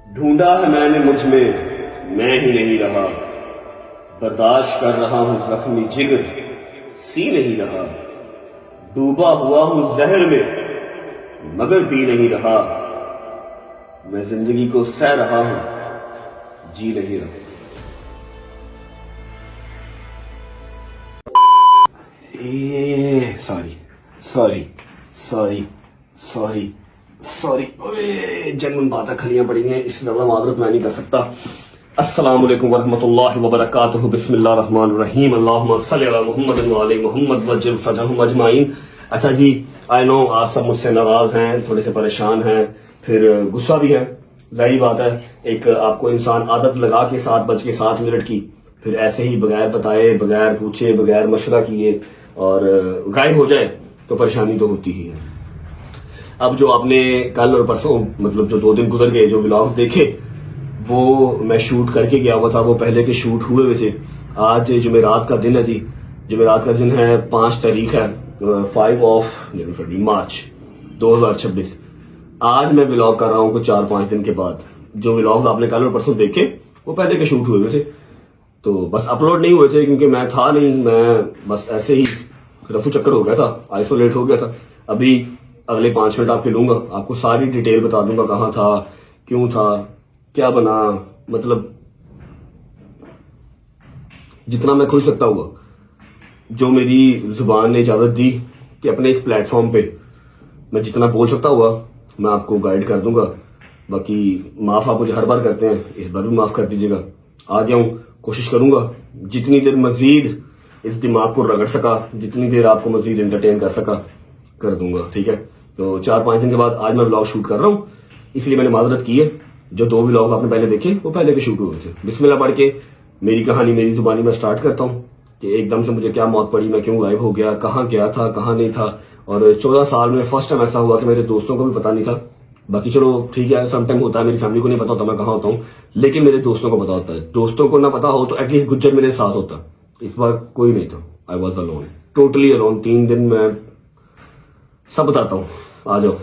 ढूंढा है मैंने मुझ में, मैं ही नहीं रहा। बर्दाश्त कर रहा हूं जख्मी जिगर, सी नहीं रहा। डूबा हुआ हूं जहर में, मगर पी नहीं रहा। मैं जिंदगी को सह रहा हूं, जी नहीं रहा। Sorry sorry sorry sorry sorry, जनमन बातें खलियां पड़ी हैं, इससे ज्यादा माजरत मैं नहीं कर सकता। अस्सलाम वालेकुम वरहमतुल्लाहि वबरकातुहू, बिस्मिल्लाहिर रहमानिर रहीम, अल्लाहुम्मा सल्लि अला मुहम्मद व आले मुहम्मद वज्जिल फजहहुम अजमाइन। अच्छा जी, आई नो आप सब मुझसे नाराज हैं, थोड़े से परेशान हैं, फिर गुस्सा भी है, जाहिर बात है। एक आपको इंसान आदत लगा के 7:07 की, फिर ऐसे ही बगैर बताए, बगैर पूछे, बगैर मशवरा किए और गायब हो जाए तो परेशानी तो होती ही है। अब जो आपने कल और परसों, मतलब जो 2 दिन गुजर गए, जो व्लॉग्स देखे, वो मैं शूट करके गया हुआ था, वो पहले के शूट हुए हुए थे। आज जुमेरात का दिन है जी, जुमेरात का दिन है, 5 तारीख है, 5 मार्च 2026। आज मैं व्लॉग कर रहा हूँ कुछ 4-5 दिन के बाद। जो व्लॉग्स आपने कल और परसों देखे वो पहले के शूट हुए हुए थे, तो बस अपलोड नहीं हुए थे क्योंकि मैं था नहीं, मैं बस ऐसे ही रफू चक्कर हो गया था, आइसोलेट हो गया था। अभी अगले 5 मिनट आपके लूंगा, आपको सारी डिटेल बता दूंगा, कहाँ था, क्यों था, क्या बना, मतलब जितना मैं खुल सकता हुआ, जो मेरी जुबान ने इजाजत दी कि अपने इस प्लेटफॉर्म पे मैं जितना बोल सकता हुआ मैं आपको गाइड कर दूंगा। बाकी माफ आप मुझे हर बार करते हैं, इस बार भी माफ कर दीजिएगा। आ गया हूं, कोशिश करूंगा जितनी देर मजीद इस दिमाग को रगड़ सका, जितनी देर आपको मजीद एंटरटेन कर सका, कर दूंगा, ठीक है। तो 4-5 दिन के बाद आज मैं व्लॉग शूट कर रहा हूँ, इसलिए मैंने माजरत की है। जो 2 व्लॉग आपने पहले देखे वो पहले के शूट हुए थे। बिस्मिल्लाह पढ़ के मेरी कहानी मेरी जुबानी में स्टार्ट करता हूँ कि एकदम से मुझे क्या मौत पड़ी, मैं क्यों गायब हो गया, कहाँ गया था, कहाँ नहीं था। और 14 साल में फर्स्ट टाइम ऐसा हुआ कि मेरे दोस्तों को भी पता नहीं था। बाकी चलो ठीक है, समटाइम होता है, मेरी फैमिली को नहीं पता होता मैं कहाँ होता हूँ, लेकिन मेरे दोस्तों को पता होता है। दोस्तों को ना पता हो तो एटलीस्ट गुज्जर मेरे साथ होता। इस बार कोई नहीं था, I was alone, totally alone. 3 दिन मैं सब बताता हूँ, आ जाओ।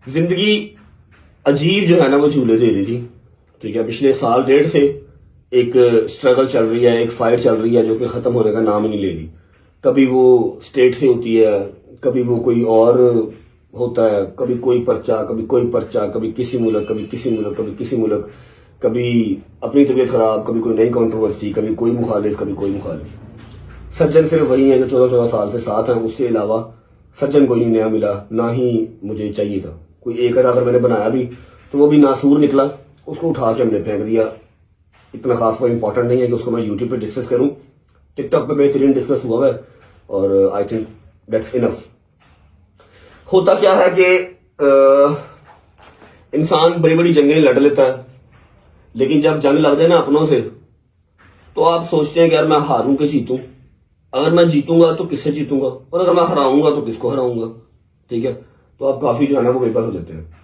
जिंदगी अजीब जो है ना वो झूले दे रही थी, ठीक है। पिछले साल 1.5 से एक स्ट्रगल चल रही है, एक फाइट चल रही है जो कि खत्म होने का नाम ही नहीं ले रही। कभी वो स्टेट से होती है, कभी वो कोई और होता है, कभी कोई पर्चा, कभी कोई पर्चा, कभी किसी मुल्क, कभी किसी मुल्क, कभी किसी मुल्क, कभी अपनी तबीयत खराब, कभी कोई नई कंट्रोवर्सी, कभी कोई मुखालिफ, कभी कोई मुखालिफ। सज्जन सिर्फ वही है जो 14-14 साल से साथ हैं, उसके अलावा सज्जन कोई नहीं नया मिला, ना ही मुझे चाहिए था। कोई एक अगर मैंने बनाया भी तो वो भी नासूर निकला, उसको उठा के हमने फेंक दिया। इतना खास वो इंपॉर्टेंट नहीं है कि उसको मैं यूट्यूब पे डिस्कस करूं। टिकटॉक पे बेहतरीन डिस्कस हुआ है और आई थिंक दैट्स इनफ। होता क्या है कि इंसान बड़ी बड़ी जंगें लड़ लेता है, लेकिन जब जंग लग जाए ना अपनों से, तो आप सोचते हैं कि यार मैं हारूं कि जीतूं। अगर मैं जीतूंगा तो किससे जीतूंगा, और अगर मैं हराऊंगा तो किसको हराऊंगा, ठीक है। तो आप काफी जो है ना वो बेबस हो जाते हैं।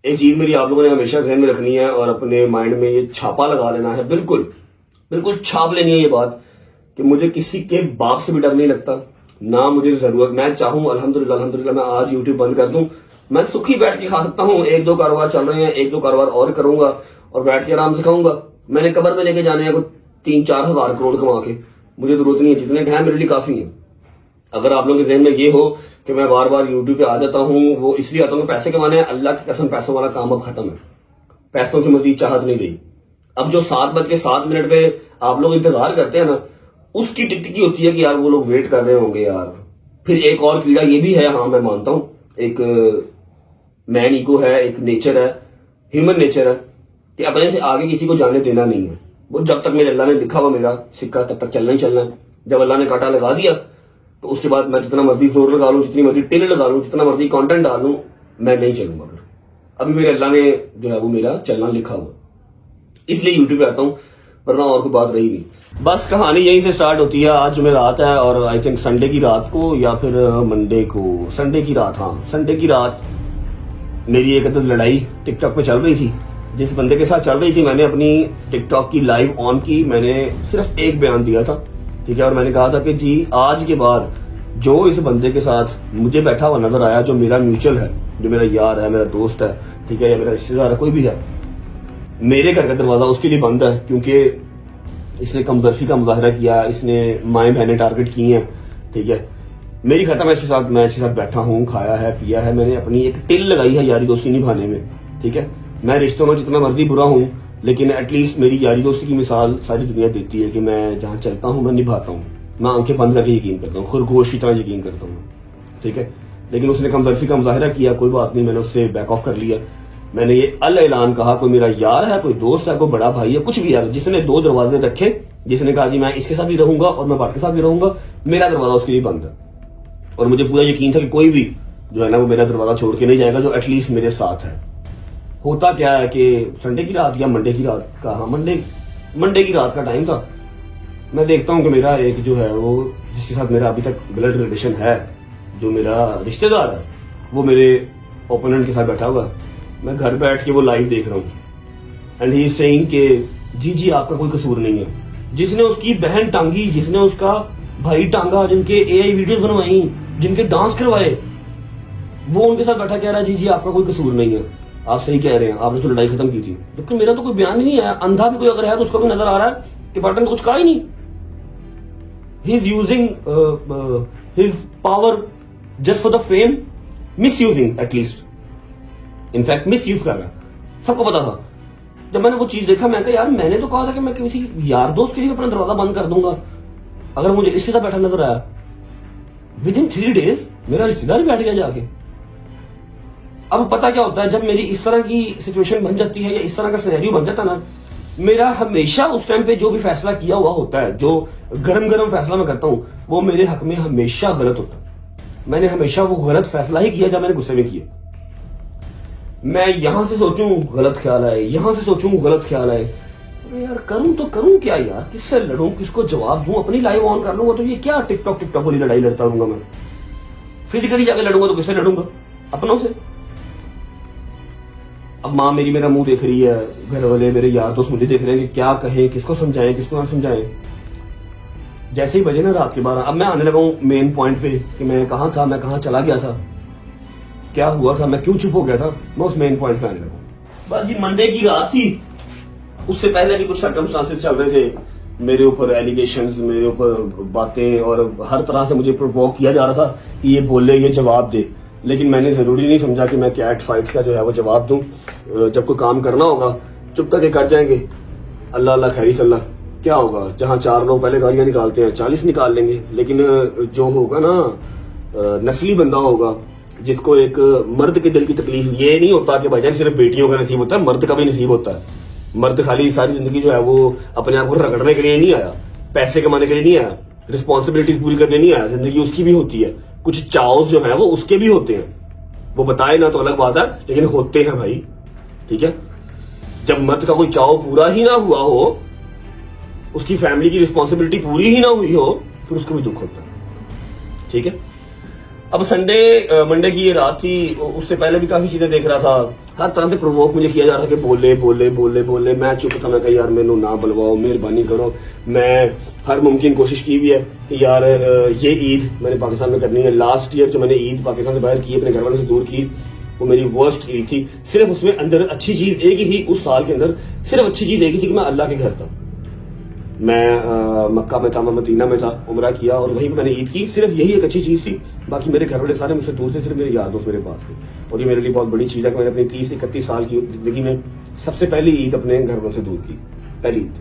एक चीज मेरी आप लोगों ने हमेशा ध्यान में रखनी है और अपने माइंड में ये छापा लगा लेना है, बिल्कुल बिल्कुल छाप लेनी है ये बात कि मुझे किसी के बाप से भी डर नहीं लगता, ना मुझे जरूरत। मैं चाहूं अल्हम्दुलिल्लाह अल्हम्दुलिल्लाह मैं आज यूट्यूब बंद कर दूं, मैं सुखी बैठ के खा सकता हूं। 1-2 कारोबार चल रहे हैं, 1-2 कारोबार और करूंगा और बैठ के आराम से खाऊंगा। मैंने कब्र में लेके जाने हैं कुछ 3-4 हजार करोड़ कमा के, मुझे जरूरत नहीं है, जितने हैं मेरे लिए काफी है। अगर आप लोगों के जहन में ये हो कि मैं बार बार यूट्यूब पे आ जाता हूँ, वो इसलिए आता हूँ पैसे कमाने हैं, अल्लाह की कसम पैसों वाला काम अब खत्म है। पैसों की मजीद चाहत नहीं रही। अब जो 7:07 पे आप लोग इंतजार करते हैं ना, उसकी टिकटिकी होती है कि यार वो लोग वेट कर रहे होंगे यार। फिर एक और कीड़ा ये भी है, हाँ मैं मानता हूँ, एक मैन ईगो है, एक नेचर है, ह्यूमन नेचर है कि अपने से आगे किसी को जाने देना नहीं है। वो जब तक मेरे अल्लाह ने लिखा हुआ मेरा सिक्का तब तक चलना ही चलना है। जब अल्लाह ने कांटा लगा दिया तो उसके बाद मैं जितना मर्जी जोर लगा लूं, जितनी मर्जी टिल लगा लूं, जितना मर्जी कंटेंट डालूं, मैं नहीं चलूंगा। फिर अभी मेरे अल्लाह ने जो है वो मेरा चलना लिखा हुआ, इसलिए यूट्यूब पे आता हूं, वरना और कोई बात रही नहीं। बस कहानी यहीं से स्टार्ट होती है। आज जुमेरात है और आई थिंक संडे की रात को या फिर मंडे को, संडे की रात, हाँ संडे की रात मेरी एक लड़ाई टिकटॉक पे चल रही थी। जिस बंदे के साथ चल रही थी, मैंने अपनी टिकटॉक की लाइव ऑन की, मैंने सिर्फ एक बयान दिया था, ठीक है। और मैंने कहा था कि जी आज के बाद जो इस बंदे के साथ मुझे बैठा हुआ नजर आया, जो मेरा म्यूचुअल है, जो मेरा यार है, मेरा दोस्त है, ठीक है, या मेरा रिश्तेदार है, कोई भी है, मेरे घर का दरवाजा उसके लिए बंद है क्योंकि इसने कमजोरी का मुजाहरा किया, इसने माएँ बहनें टारगेट की हैं, ठीक है। मेरी खत्म है, मैं इसके साथ बैठा हूँ, खाया है, पिया है, मैंने अपनी एक टिल लगाई है यारी दोस्ती निभाने में, ठीक है। मैं रिश्तों में जितना मर्जी बुरा हूँ, लेकिन एटलीस्ट मेरी यारी दोस्ती की मिसाल सारी दुनिया देती है कि मैं जहाँ चलता हूँ मैं निभाता हूँ, मैं आंखें बंद करके यकीन करता हूँ, खरगोश की तरह यकीन करता हूँ, ठीक है। लेकिन उसने कमजोरी का मुजाहरा किया, कोई बात नहीं, मैंने उससे बैक ऑफ कर लिया। मैंने ये अल ऐलान कहा, कोई मेरा यार है, कोई दोस्त है, कोई बड़ा भाई है, कुछ भी है, जिसने 2 दरवाजे रखे, जिसने कहा जी मैं इसके साथ भी रहूंगा और मैं बाट के साथ भी रहूंगा, मेरा दरवाजा उसके लिए बंद है। और मुझे पूरा यकीन था कि कोई भी जो है ना वो मेरा दरवाजा छोड़ के नहीं जाएगा जो एटलीस्ट मेरे साथ है। होता क्या है कि संडे की रात या मंडे की रात का, हाँ मंडे की रात का टाइम था, मैं देखता हूँ कि मेरा एक जो है वो जिसके साथ मेरा अभी तक ब्लड रिलेशन है, जो मेरा रिश्तेदार है, वो मेरे ओपोनेंट के साथ बैठा हुआ है। मैं घर बैठ के वो लाइव देख रहा हूँ एंड ही इज सेइंग कि जी आपका कोई कसूर नहीं है। जिसने उसकी बहन टांगी, जिसने उसका भाई टांगा, जिनके एआई वीडियोस बनवाई, जिनके डांस करवाए, वो उनके साथ बैठा कह रहा है जी आपका कोई कसूर नहीं है, आप सही कह रहे हैं, आपने तो लड़ाई खत्म की थी। लेकिन मेरा तो कोई बयान ही नहीं आया। अंधा भी कोई अगर है तो उसको भी नजर आ रहा है कि पार्टनर ने कुछ कहा ही नहीं। He is using his power just for the fame, miss using at least, in fact miss use कर रहा है, सबको पता था। जब मैंने वो चीज देखा मैं कहा यार मैंने तो कहा था कि मैं किसी यार दोस्त के लिए अपना दरवाजा बंद कर दूंगा, अगर मुझे इसके साथ बैठा नजर आया, विद इन 3 डेज मेरा रिश्तेदार बैठ गया जाके। अब पता क्या होता है, जब मेरी इस तरह की सिचुएशन बन जाती है या इस तरह का सिनेरियो बन जाता ना, मेरा हमेशा उस टाइम पे जो भी फैसला किया हुआ होता है, जो गरम फैसला मैं करता हूं, वो मेरे हक में हमेशा गलत होता है। मैंने हमेशा वो गलत फैसला ही किया जब मैंने गुस्से में किया। मैं यहां से सोचूं गलत ख्याल आए, यहां से सोचूं गलत ख्याल आए, अरे यार करूं तो करूं क्या यार, किससे लड़ूं, किसको जवाब दूं, अपनी लाइव ऑन कर लूंगा तो ये क्या टिकटॉक वाली लड़ाई लड़ता रहूंगा मैं। फिजिकली जाके लड़ूंगा तो किससे लड़ूंगा, अपनों से। अब माँ मेरी मेरा मुंह देख रही है, घर वाले मेरे यार दोस्त मुझे देख रहे हैं कि क्या कहें, किसको समझाएं, किसको ना समझाएं। जैसे ही बजे ना रात के 12, अब मैं आने लगा हूं मेन पॉइंट पे कि मैं कहां था, मैं कहां चला गया था, क्या हुआ था, मैं क्यों चुप हो गया था, मैं उस मेन पॉइंट पे आने लगा। बस जी मंडे की रात थी, उससे पहले भी कुछ सर्कमस्टांसेस चल रहे थे, मेरे ऊपर एलिगेशंस, मेरे ऊपर बातें, और हर तरह से मुझे प्रोवोक किया जा रहा था कि ये बोले, ये जवाब दे। लेकिन मैंने जरूरी नहीं समझा कि मैं कैट फाइट्स का जो है वो जवाब दूं। जब कोई काम करना होगा चुप करके कर जाएंगे, अल्लाह अल्लाह खैरी सल्लाह, क्या होगा, जहां 4 लोग पहले गालियां निकालते हैं 40 निकाल लेंगे। लेकिन जो होगा ना नस्ली बंदा होगा, जिसको एक मर्द के दिल की तकलीफ, ये नहीं होता कि भाईजान सिर्फ बेटियों का नसीब होता है, मर्द का भी नसीब होता है। मर्द खाली सारी जिंदगी जो है वो अपने आप को रगड़ने के लिए नहीं आया, पैसे कमाने के लिए नहीं आया, रिस्पॉन्सिबिलिटीज पूरी करने नहीं आया। जिंदगी उसकी भी होती है, कुछ चाव जो है वो उसके भी होते हैं, वो बताए ना तो अलग बात है, लेकिन होते हैं भाई, ठीक है। जब मर्द का कोई चाव पूरा ही ना हुआ हो, उसकी फैमिली की रिस्पॉन्सिबिलिटी पूरी ही ना हुई हो, फिर उसको भी दुख होता है, ठीक है। अब मंडे की ये रात थी, उससे पहले भी काफी चीजें देख रहा था, हर तरह से प्रोवोक मुझे किया जा रहा था कि बोले बोले बोले बोले। मैं चुप था, मैं कहा यार मैनू ना बुलवाओ, मेहरबानी करो। मैं हर मुमकिन कोशिश की भी है कि यार ये ईद मैंने पाकिस्तान में करनी है। लास्ट ईयर जो मैंने ईद पाकिस्तान से बाहर की, अपने घर वालों से दूर की, वो मेरी वर्स्ट ईद थी। सिर्फ उसमें अंदर अच्छी चीज एक ही थी, उस साल के अंदर सिर्फ अच्छी चीज एक ही थी कि मैं अल्लाह के घर था। मैं मक्का में था, मैं मदीना में था, उम्रा किया और वहीं पे मैंने ईद की। सिर्फ यही एक अच्छी चीज थी, बाकी मेरे घर वाले सारे मुझसे दूर थे, सिर्फ मेरे यार दोस्त मेरे पास थे। और ये मेरे लिए बहुत बड़ी चीज है कि मैंने अपनी 30-31 साल की जिंदगी में सबसे पहली ईद अपने घर वालों से दूर की, पहली ईद।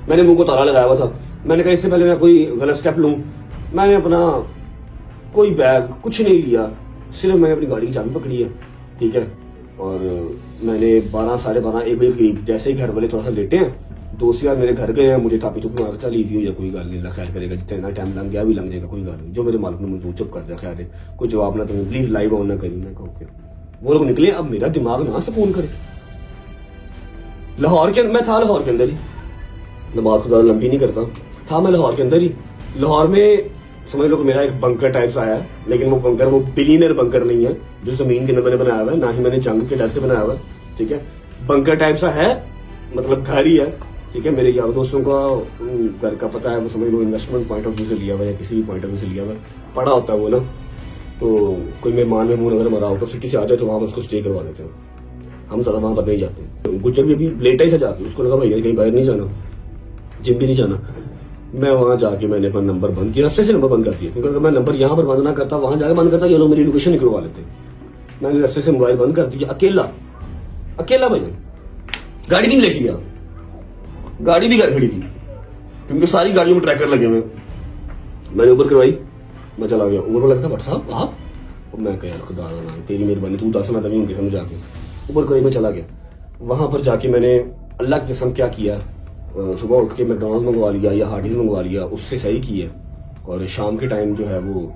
मैंने मुंह को ताला लगाया हुआ था, मैंने कहा इससे पहले मैं कोई गलत स्टेप लूं। मैंने अपना कोई बैग कुछ नहीं लिया, सिर्फ मैंने अपनी गाड़ी की चाबी पकड़ी है, ठीक है। और मैंने 12, साढ़े 12, 1 बजे करीब जैसे ही घर वाले थोड़ा सा लेटे हैं, दोस्त यार मेरे घर गए हैं, मुझे थापी थुपी मारा, चल ईजी हो जाए, कोई गल नहीं, अल्लाह खैर करेगा, जितना टाइम लग गया भी लग जाएगा, कोई गल नहीं, जो मेरे मालिक ने मंजूर, चुप कर दिया, खैर है, कोई जवाब ना तुम्हें, प्लीज लाइव ऑन ना करिए। मैं कहूँ वो लोग निकले, अब मेरा दिमाग ना सुकून करे। लाहौर के मैं था, लाहौर के अंदर ही, मैं बात खुदा लंबी नहीं करता, था मैं लाहौर के अंदर ही। लाहौर में समझ लो कि मेरा एक बंकर टाइप आया है, लेकिन वो बंकर वो बिलीनियर बंकर नहीं है जो जमीन के अंदर मैंने बनाया हुआ है, ना ही मैंने जंग के डर से बनाया हुआ है, ठीक है। बंकर टाइप सा है, मतलब घर ही है, ठीक है। मेरे यार दोस्तों का घर का पता है, वो समझ लो इन्वेस्टमेंट पॉइंट ऑफ व्यू से लिया हुआ है या किसी भी पॉइंट ऑफ व्यू से लिया हुआ है, पड़ा होता है वो ना। तो कोई मेहमान में मुंह अगर मरा हो तो सिटी से आ जाए तो वहां उसको स्टे करवा देते हैं। हम ज्यादा वहां पर नहीं जाते। गुज्जर भी अभी लेट ही था जाके, उसको लगा भाई कहीं बाहर नहीं जाना, जिम भी नहीं जाना। मैं वहां जाके मैंने अपना नंबर बंद किया, रस्ते से नंबर बंद कर दिया, क्योंकि अगर मैं नंबर यहाँ पर बंद ना करता, वहां जाकर बंद करता, ये लोग मेरी लोकेशन निकलवा लेते। मैंने रस्ते से मोबाइल बंद कर दिया, अकेला भैया, गाड़ी भी लेके गया, गाड़ी भी घर खड़ी थी क्योंकि सारी गाड़ियों में ट्रैकर लगे हुए। मैंने उबर करवाई, मैं चला गया। उबर पर लगता भट्ट साहब आप, और मैं कह यार खुदा तेरी मेहरबानी, तू 10 ना तभी उनके समझ आके उबर करवाई। मैं चला गया, वहां पर जाके मैंने अल्लाह की कसम क्या किया, सुबह उठ के मैकडॉनल्ड्स मंगवा लिया या हार्डीज मंगवा लिया, उससे सही की है। और शाम के टाइम जो है वो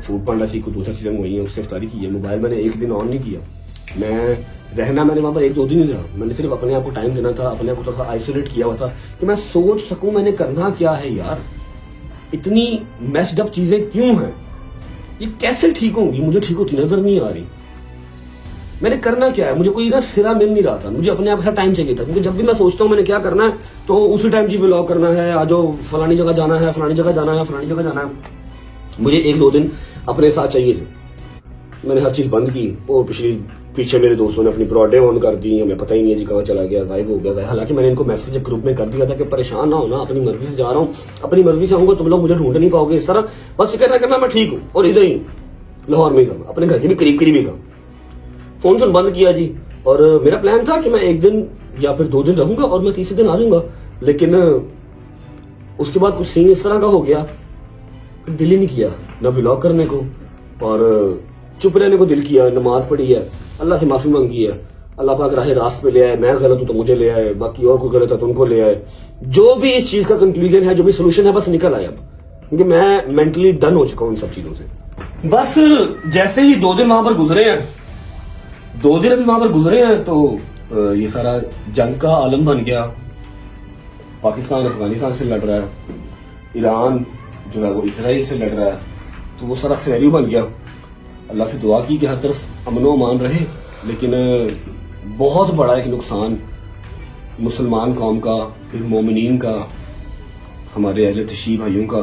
फूड पांडा थी, कुछ दूसरी चीजें मंगवाई है, उससे इफ्तारी की है। मोबाइल मैंने एक दिन ऑन नहीं किया, मैंने वहां पर 1-2 दिन ही रहा। मैंने सिर्फ अपने आप को टाइम देना था, अपने आप को थोड़ा सा आइसोलेट किया हुआ था कि मैं सोच सकूं मैंने करना क्या है यार, इतनी मेस्ड अप चीजें क्यों हैं, ये कैसे ठीक होंगी, मुझे ठीक होती नजर नहीं आ रही, मैंने करना क्या है। मुझे कोई ना सिरा मिल नहीं रहा था, मुझे अपने आप का टाइम चाहिए था, क्योंकि जब भी मैं सोचता हूँ मैंने क्या करना है तो उसी टाइम जी व्लॉग करना है, आज फलानी जगह जाना है, फलानी जगह जाना है, फलानी जगह जाना है। मुझे 1-2 दिन अपने साथ चाहिए थे। मैंने हर चीज बंद की। वो पीछे मेरे दोस्तों ने अपनी ब्रॉडे ऑन कर दी, हमें पता ही नहीं है जी कहाँ चला गया, गायब हो गया। हालांकि मैंने इनको मैसेज ग्रुप में कर दिया था कि परेशान ना होना, अपनी मर्जी से जा रहा हूँ, अपनी मर्जी से आऊंगा, तुम लोग मुझे ढूंढ नहीं पाओगे इस तरह, बस फिक्र करना मैं ठीक हूँ। और इधर ही लाहौर में ही था, अपने घर के भी करीब ही था। फोन शोन बंद किया जी, और मेरा प्लान था कि मैं 1 दिन या फिर 2 दिन रहूंगा और मैं तीसरे दिन आ जाऊंगा। लेकिन उसके बाद कुछ सीन इस तरह का हो गया, दिल ही नहीं किया ना व्लॉग करने को, और चुप रहने को दिल किया। नमाज पढ़ी है, अल्लाह से माफी मांगी है, अल्लाह पाक राह रास्त पे ले आए, मैं गलत हूं तो मुझे ले आए, बाकी और कोई गलत है तो उनको ले आए। जो भी इस चीज का कंक्लूजन है, जो भी सोल्यूशन है, बस निकल आया अब, क्योंकि मैं मेंटली डन हो चुका हूं इन सब चीजों से। बस जैसे ही 2 दिन वहां पर गुजरे हैं, 2 दिन अभी वहां पर गुजरे हैं, तो ये सारा जंग का आलम बन गया। पाकिस्तान अफगानिस्तान से लड़ रहा है, ईरान जो है वो इसराइल से लड़ रहा है, तो वो सारा सिनेरियो बन गया। अल्लाह से दुआ की कि हर तरफ अमन व अमान रहे, लेकिन बहुत बड़ा एक नुकसान मुसलमान कौम का, फिर मोमिनीन का, हमारे अहले तशीह भाइयों का।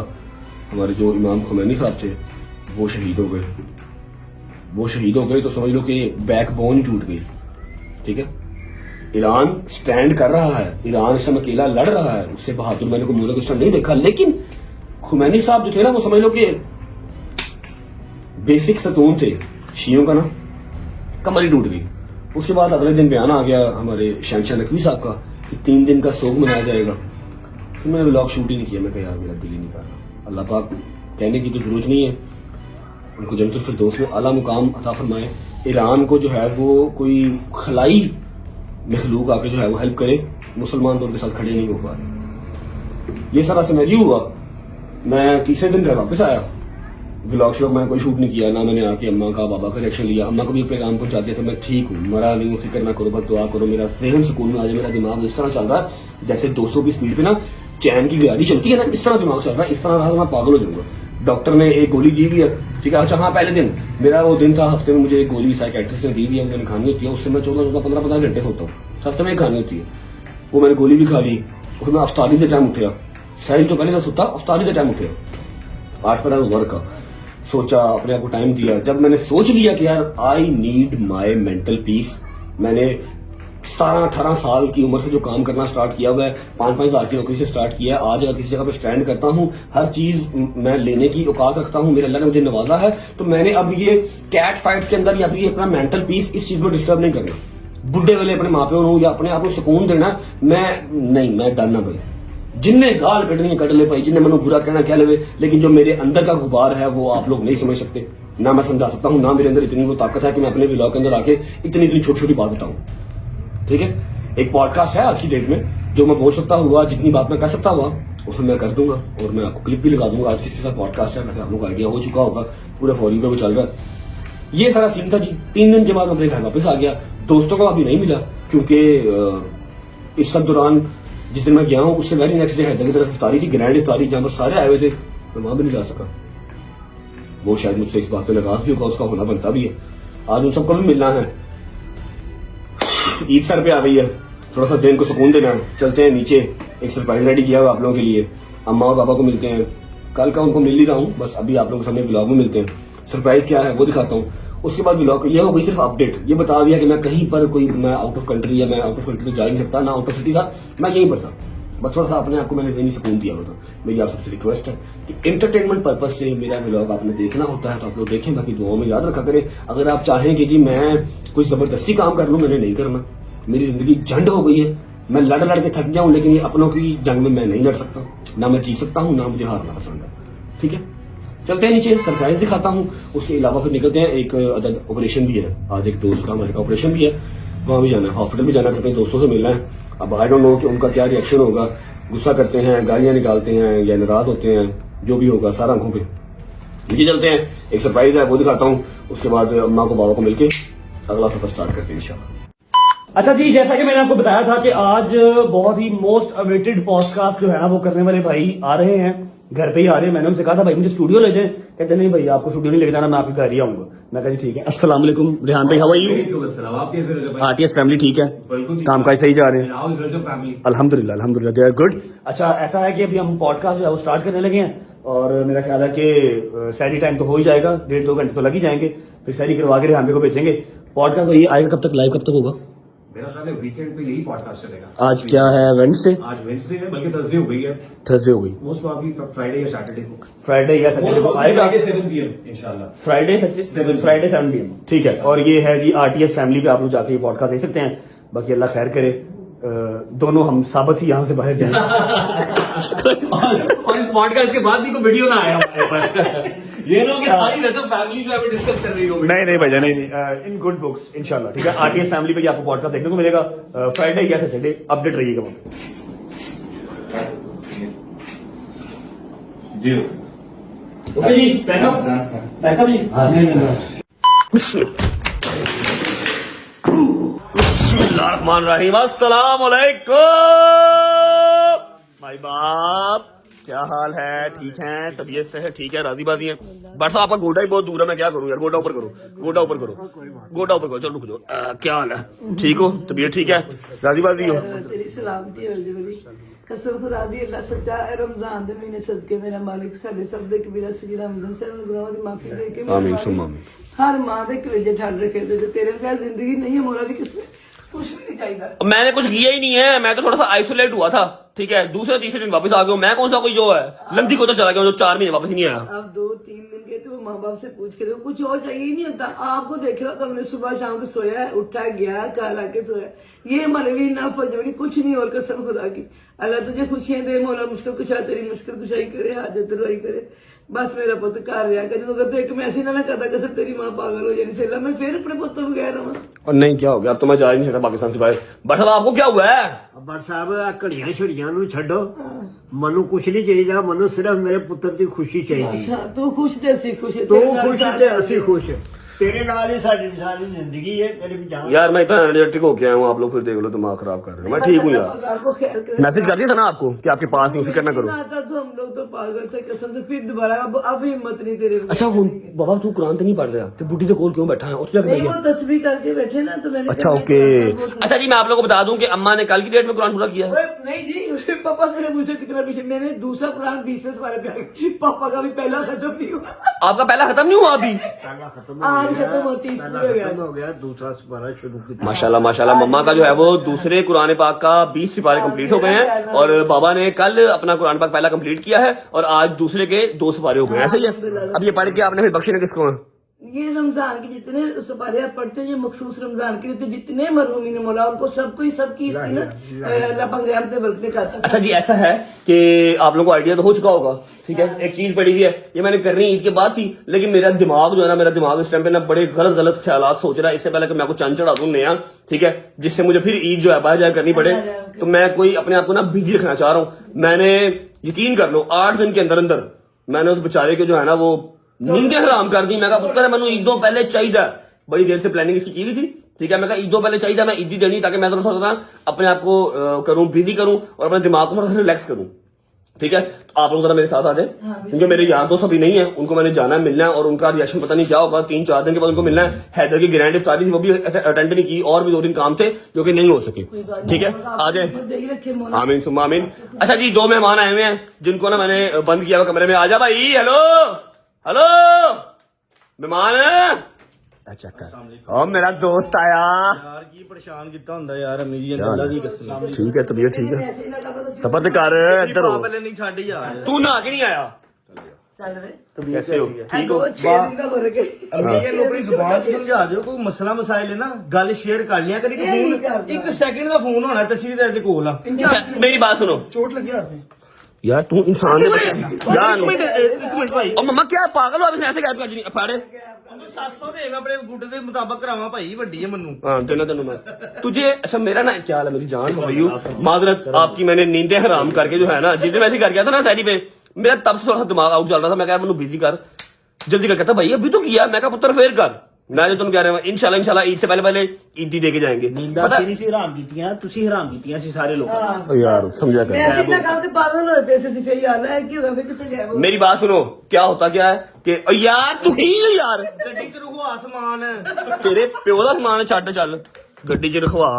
हमारे जो इमाम खुमैनी साहब थे वो शहीद हो गए, तो समझ लो कि बैकबोन ही टूट गई। ठीक है, ईरान स्टैंड कर रहा है, ईरान इस समय अकेला लड़ रहा है, उससे बहादुर मैंने को मुल्क इस टाइम नहीं देखा, लेकिन खुमैनी साहब जो थे ना, वो समझ लो कि बेसिक सतून थे शियों का ना, कमर ही टूट गई। उसके बाद अगले दिन बयान आ गया हमारे शहनशाह नकवी साहब का कि 3 दिन का सोग मनाया जाएगा। तो मैंने व्लॉग शूट ही नहीं किया, मैं कहा यार मेरा दिल ही नहीं कर रहा। अल्लाह पाक कहने की तो जरूरत नहीं है, उनको जन्नतुल फिरदौस में आला मुकाम अता फरमाए। ईरान को जो है वो कोई खलाई मखलूक आके जो है वो हेल्प करे, मुसलमान तो उनके साथ खड़े नहीं हो पा रहे। ये सारा सिनेरियो हुआ। मैं तीसरे दिन घर वापस आया, व्लॉग श्लॉग मैंने कोई शूट नहीं किया, ना मैंने आके अम्मा का बाबा का रिएक्शन लिया। अम्मा को भी अपने काम पहुंचा दिया था, मैं ठीक हूँ, मरा नहीं हूँ, फिक्र ना करो, बस दुआ करो, मेरा जहन सुकून में आ जाए। मेरा दिमाग इस तरह चल रहा है जैसे 200 की स्पीड पे ना चैन की गाड़ी चलती है ना, इस तरह दिमाग चल रहा है। इस तरह रहा तो मैं पागल हो जाऊंगा। डॉक्टर ने एक गोली दी हुई है, ठीक है। अच्छा हाँ, पहले दिन मेरा वो दिन था, हफ्ते में मुझे एक गोली साइकेट्रिस्ट ने दी हुई है, मैंने खानी होती है, उससे मैं 14-15 घंटे सोता हूँ, हफ्ते में खानी होती है। वो मैंने गोली भी खा ली। फिर मैं अफ्तारी से टाइम उठा, सहरी तो पहले था सोता, अफ्तारी से टाइम उठा 8 पर वर्क का, सोचा, अपने आप को टाइम दिया। जब मैंने सोच लिया कि यार I need my mental peace, मैंने 17-18 साल की उम्र से जो काम करना स्टार्ट किया हुआ है, 5-5 हज़ार की नौकरी से स्टार्ट किया है। आज अगर किसी जगह पे स्टैंड करता हूँ, हर चीज मैं लेने की औकात रखता हूँ, मेरे अल्लाह ने मुझे नवाजा है, तो मैंने अब ये कैट फाइट्स के अंदर या फिर अपना मेंटल पीस इस चीज में डिस्टर्ब नहीं करना। बुढ़े वाले अपने माँ प्यो या अपने आप को सुकून देना, मैं डरना भाई, जिनने गाल कटनी है कट ले भाई, जिनने मनु बुरा कहना कह ले, लेकिन जो मेरे अंदर का गुबार है वो आप लोग नहीं समझ सकते, ना मैं समझा सकता हूँ, ना मेरे अंदर इतनी वो ताकत है कि मैं अपने व्लॉग के अंदर आके इतनी छोटी छोटी बात बताऊं। ठीक है, एक पॉडकास्ट है आज की डेट में, जो मैं बोल सकता हुआ, जितनी बात मैं कर सकता हुआ उसमें मैं कर दूंगा, और मैं आपको क्लिप भी लगा दूंगा। आज किसके साथ पॉडकास्ट है, वैसे आप लोग आइडिया हो चुका होगा, पूरे फॉर यू पे भी चल रहा है। ये सारा सीन था जी। 3 दिन के बाद मैं अपने घर वापस आ गया। दोस्तों को अभी नहीं मिला, क्योंकि इस सब दौरान जिस दिन मैं गया हूँ उससे वेरी नेक्स्ट डे हैदर की तरफ इफ्तारी थी, ग्रैंड इफ्तारी, जहां पर सारे आए हुए थे, मैं वहां भी नहीं जा सका। वो शायद मुझसे इस बात पे नाराज भी होगा, उसका होना बनता भी है। आज उन सबको भी मिलना है, ईद सर पे आ गई है, थोड़ा सा ज़हन को सुकून देना है। चलते हैं नीचे, एक सरप्राइज रेडी किया हुआ आप लोगों के लिए। अम्मा और पापा को मिलते हैं, कल का उनको मिल ही रहा हूँ, बस अभी आप लोगों के सामने ब्लॉग में मिलते हैं। सरप्राइज क्या है वो दिखाता हूँ। उसके बाद व्लॉग ये हो गई सिर्फ अपडेट, ये बता दिया कि मैं कहीं पर कोई मैं आउट ऑफ कंट्री या मैं आउट ऑफ कंट्री तो जा नहीं सकता, ना आउट ऑफ सिटी था, मैं यहीं पर था। बस थोड़ा सा अपने आप को मैंने ज़हनी सुकून दिया होता। मेरी आप सबसे रिक्वेस्ट है कि एंटरटेनमेंट पर्पज से मेरा व्लॉग आपने देखना होता है तो आप लोग देखें, बाकी दुआओं में याद रखा करें। अगर आप चाहें कि जी मैं कोई ज़बरदस्ती काम कर लूँ, मैंने नहीं करना। मेरी ज़िंदगी झंड हो गई है, मैं लड़ लड़ के थक गया हूँ, लेकिन ये अपनों की जंग में मैं नहीं लड़ सकता, ना मैं जीत सकता हूँ, ना मुझे हारना पसंद है। ठीक है, चलते हैं नीचे, सरप्राइज दिखाता हूँ। उसके अलावा फिर निकलते हैं, एक अदद ऑपरेशन भी है आज, एक दोस्त का हमारे का ऑपरेशन भी है, वहाँ भी जाना है, हॉस्पिटल भी जाना है, अपने दोस्तों से मिलना है। अब आई डोंट नो कि उनका क्या रिएक्शन होगा, गुस्सा करते हैं, गालियां निकालते हैं या नाराज होते हैं, जो भी होगा सारा आंखों पे। नीचे चलते हैं, एक सरप्राइज है वो दिखाता हूँ। उसके बाद अम्मा को बाबा को मिलके अगला सफर स्टार्ट करते हैं इंशाल्लाह। अच्छा जी, जैसा कि मैंने आपको बताया था कि आज बहुत ही मोस्ट अवेटेड पॉडकास्ट जो है ना वो करने वाले भाई आ रहे हैं, घर पे ही आ रहे हैं। मैंने उनसे कहा था भाई मुझे स्टूडियो ले जाएं, कहते नहीं भाई आपको स्टूडियो नहीं लेके जाना, मैं आपके घर ही आऊंगा। मैं कहा जी ठीक है। अस्सलाम वालेकुम रेहान भाई, how are you? RTS family ठीक है, काम काज सही जा रहे हैं? अल्हम्दुलिल्लाह अल्हम्दुलिल्लाह, दे आर गुड। अच्छा ऐसा है कि अभी हम पॉडकास्ट जो है वो स्टार्ट करने लगे हैं और मेरा ख्याल है कि सैरी टाइम तो हो ही जाएगा, 1.5-2 घंटे तो लग ही जाएंगे, फिर सैरी करवा के रेहान भाई को भेजेंगे। पॉडकास्ट वही आएगा, कब तक लाइव कब तक होगा? मेरा ख्याल है वीकेंड पे यही पॉडकास्ट चलेगा। आज क्या है, वेडनेसडे? आज वेडनेसडे है, बल्कि थर्सडे हो गई है, थर्सडे हो गई, मोस्ट प्रॉब्ली फ्राइडे या सैटरडे को, फ्राइडे या सैटरडे को आएगा। 7 PM इंशाल्लाह। फ्राइडे 7 PM, ठीक है। और ये है जी आरटीएस फैमिली पे, आप लोग जाके ये पॉडकास्ट देख सकते हैं। बाकी अल्लाह खैर करे, दोनों हम साबित ही यहाँ से बाहर जाएं। और इस पॉडकास्ट के बाद भी कोई वीडियो ना आया हमारे पर। ये लोग सारी रजब फैमिली जो है डिस्कस कर रही हो। नहीं भैया, नहीं, इन गुड बुक्स इंशाल्लाह, ठीक है। आरटीएस फैमिली पे आपको पॉडकास्ट देखने को मिलेगा फ्राइडे या सैटरडे, अपडेट रहिएगा वहाँ जी। ओके जी, बैकअप जी। बिस्मिल्लाहिर्रहमानिर्रहीम, अस्सलाम वालेकुम भाई बाप, क्या हाल है? ठीक है, तबीयत से है? ठीक है, राजी बाजी है? बट साहब आपका गोडा ही बहुत दूर है, मैं क्या करूं यार? गोडा ऊपर करो, गोडा ऊपर करो, गोडा ऊपर करो। चलो रुक जाओ, क्या हाल है? ठीक हो? तबीयत ठीक है? राजी बाजी हो? तेरी सलामती हो जी बड़ी कसम खुदा दी, अल्लाह सच्चा है। रमजान दे महीने सदके मेरा मालिक साडे सब दे कबीरा सगीरा रमजान से गुनाहों दी माफी दे के आमीन सुम्मा आमीन। हर मां दे कलेजे छड़ रखे ते तेरे बगैर जिंदगी नहीं है मोरा दी, किसमें कुछ भी नहीं चाहिए। मैंने कुछ किया ही नहीं है, मैं तो थोड़ा सा आइसोलेट हुआ था, ठीक है। दूसरे तीसरे दिन वापस आ गया हूं। मैं कौन सा कोई जो है लंदी को तो चला गया जो 4 महीने वापस ही नहीं आया। अब 2-3 दिन के तो माँ बाप से पूछ के, तो कुछ और चाहिए ही नहीं होता। आपको देख रहा तो हमने सुबह शाम को सोया है, उठा गया, घर आके सोया, ये हमारे लिए ना फजवरी कुछ नहीं। और कसम खुदा की, अल्लाह तुझे खुशियां दे, मौला मुश्किल कुशा तेरी मुश्किल कुशाई करे, हाजत रवाई करे। बस मेरा पुत घर रहा कर, अगर तो एक मैसेज ना करता कसम तेरी मां पागल हो जानी से, मैं फिर अपने पुत तो बगैर रहा। और नहीं क्या हो गया, अब तो मैं जा ही नहीं सकता पाकिस्तान से बाहर। बट साहब आपको क्या हुआ है? बट साहब आ घड़ियां छड़ियां नू छड्डो, मनु कुछ नहीं चाहिए, मनु सिर्फ मेरे पुत्र की खुशी चाहिए। अच्छा तू खुश ते असी खुश, तू खुश ते असी खुश, तेरे नाल ही साडी सारी जिंदगी है। मेरे भी जान यार मैं इतना एनर्जेटिक होके आया हूँ, आप लोग फिर देख लो दिमाग खराब कर रहे हो। मैं ठीक हूँ यार, आपको ख्याल करे। मैसेज कर दिया था ना आपको कि आपके पास नहीं, फिक्र ना करो। आता तो हम लोग तो पागल थे कसम से, फिर दोबारा अब हिम्मत नहीं तेरे में। अच्छा बाबा तू कुरान तो नहीं पढ़ रहा, तो बुढ़ी के कोल क्यों बैठा है? उस जगह नहीं, वो तस्वीर करके बैठे ना, तो मैंने अच्छा ओके। अच्छा जी, मैं आप लोगों को बता दूं कि अम्मा ने कल की डेट में कुरान पूरा किया है। नहीं जी, पापा तेरे मुझसे कितना पीछे, मैंने दूसरा कुरान 20वें पारे पे आ गई, पापा का भी पहला खत्म नहीं हुआ। आपका पहला खत्म नहीं हुआ अभी? पहला खत्म आज हो गया, खत्म होती इसमें हो गया। खत्म हो गया, दूसरा सिपारा शुरू किया। माशाल्लाह माशाल्लाह, मम्मा का जो है वो दूसरे कुरान पाक का 20 सिपारे कंप्लीट हो गए हैं और बाबा ने कल अपना कुरान पाक पहला कंप्लीट किया है और आज दूसरे के 2 सिपारे हो गए हैं। ऐसे ही है। अब ये पढ़ के आपने फिर बख्शे ने किसको है? ये रमजान के जितने सिपारे आप पढ़ते हैं, ये मखसूस रमजान के लिए जितने मरहूमीन मौला उनको सबको ही सबकी इसकी ना अल्लाह पाक रहमत बरकत करता है। अच्छा जी, ऐसा है कि आप लोगों को आइडिया तो हो चुका होगा, ठीक है। एक चीज पड़ी हुई है, ये मैंने करनी ईद के बाद थी, लेकिन मेरा दिमाग जो है ना, मेरा दिमाग इस टाइम पे ना बड़े गलत गलत ख्यालात सोच रहा है। इससे पहले कि मैं आपको चंद चढ़ा दूं नया, ठीक है, जिससे मुझे फिर ईद जो है बाहर जाकर करनी पड़े, तो मैं कोई अपने आप को ना बिजी रखना चाह रहा हूँ। मैंने यकीन कर लो 8 दिन के अंदर अंदर मैंने उस बेचारे के जो है ना वो नींदें हराम कर दी। मैं कहा पुत्र मैंने ईदों पहले चाहिए, बड़ी देर से प्लानिंग इसकी की हुई थी, ठीक है। मैं कहा ईदों पहले चाहिए, मैं ईदी देनी ताकि मैं थोड़ा सा अपने आप को करूं, बिजी करूं और अपने दिमाग को थोड़ा सा रिलैक्स करूं, ठीक है। तो आप लोग जरा मेरे साथ आ जाए, क्योंकि मेरे यार दोस्त अभी नहीं है, उनको मैंने जाना है, मिलना है और उनका रिएक्शन पता नहीं क्या होगा। 3-4 दिन के बाद उनको मिलना है। हैदर की ग्रैंड इफ्तारी थी, वो भी ऐसे अटेंड नहीं की, और भी 2 दिन काम थे जो कि नहीं हो सके, ठीक है। आ जाए, आमीन सुम्मा आमीन। अच्छा जी, 2 मेहमान आए हुए हैं जिनको ना मैंने बंद किया हुआ कमरे में। आ जा भाई, हेलो हेलो मेहमान, चेक कर ओ मेरा दोस्त आया यार की परेशान कितना ਹੁੰਦਾ यार अम्मी जी अल्लाह दी कसम ठीक है तबीयत ठीक है ऐसे ही ना करता तो सबर ते कर इधर हो पहले नहीं छाड़ी यार तू नहा के नहीं आया चल रहे कैसे हो ठीक हो 6 दिन का फर्क है अम्मी जी ਨੂੰ ਆਪਣੀ ਜ਼ੁਬਾਨ ਤੇ ਸਮਝਾ ਦਿਓ ਕੋਈ ਮਸਲਾ ਮਸਾਇਲ ਹੈ ਨਾ ਗੱਲ ਸ਼ੇਅਰ ਕਰ ਲਿਆ ਕਰੀ ਇਹ ਨਹੀਂ ਫੋਨ ਕਰਦਾ। 1 ਸੈਕਿੰਡ ਦਾ ਫੋਨ ਹੋਣਾ ਤਸਵੀਰ ਦੇ ਕੋਲ ਆ अच्छा, मेरी बात सुनो ਚੋਟ ਲੱਗੀ ਹੱਥ ਤੇ यार तू इंसान यार ਇੱਕ ਮਿੰਟ ਭਾਈ ओ मम्मा क्या पागल हो आप ऐसे गायब कर दी फाड़े 700 ਦੇ ਮੈਂ ਆਪਣੇ ਗੁੱਟ ਦੇ ਮੁਤਾਬਕ ਕਰਾਵਾਂ ਭਾਈ ਵੱਡੀ ਹੈ ਮੈਨੂੰ हाँ देना तेनू मैं तुझे अच्छा मेरा ना क्या हाल है मेरी जान हो गई हूँ माजरत आपकी मैंने नींदें हराम करके जो है ना जिस दिन मैं ऐसे कर गया था ना सैरी पे मेरा तब से थोड़ा सा दिमाग आउट चल रहा था मैं कहा मैनू बिजी कर जल्दी कर कहता भाई अभी तो किया मैं कहा पुत्र फिर कर मैं जो तुम कह रहे हो इंशाल्लाह ईद से पहले ईदी दे के जाएंगे ਨੀਂਦਾਂ ਸੀ ਨਹੀਂ ਸੀ ਹਰਾਮ ਕੀਤੀਆਂ ਤੁਸੀਂ ਹਰਾਮ ਕੀਤੀਆਂ ਸੀ ਸਾਰੇ ਲੋਕਾਂ ओ यार समझा मैं ऐसे ना काम ते पागल होए पैसे से फिर यार है कि होगा फिर कितने गए वो मेरी बात सुनो क्या होता क्या है कि ओ यार तू की यार ਗੱਡੀ ਚ ਰਖਵਾ ਸਮਾਨ तेरे प्यो का समान छड़ चल गड्डी च रखवा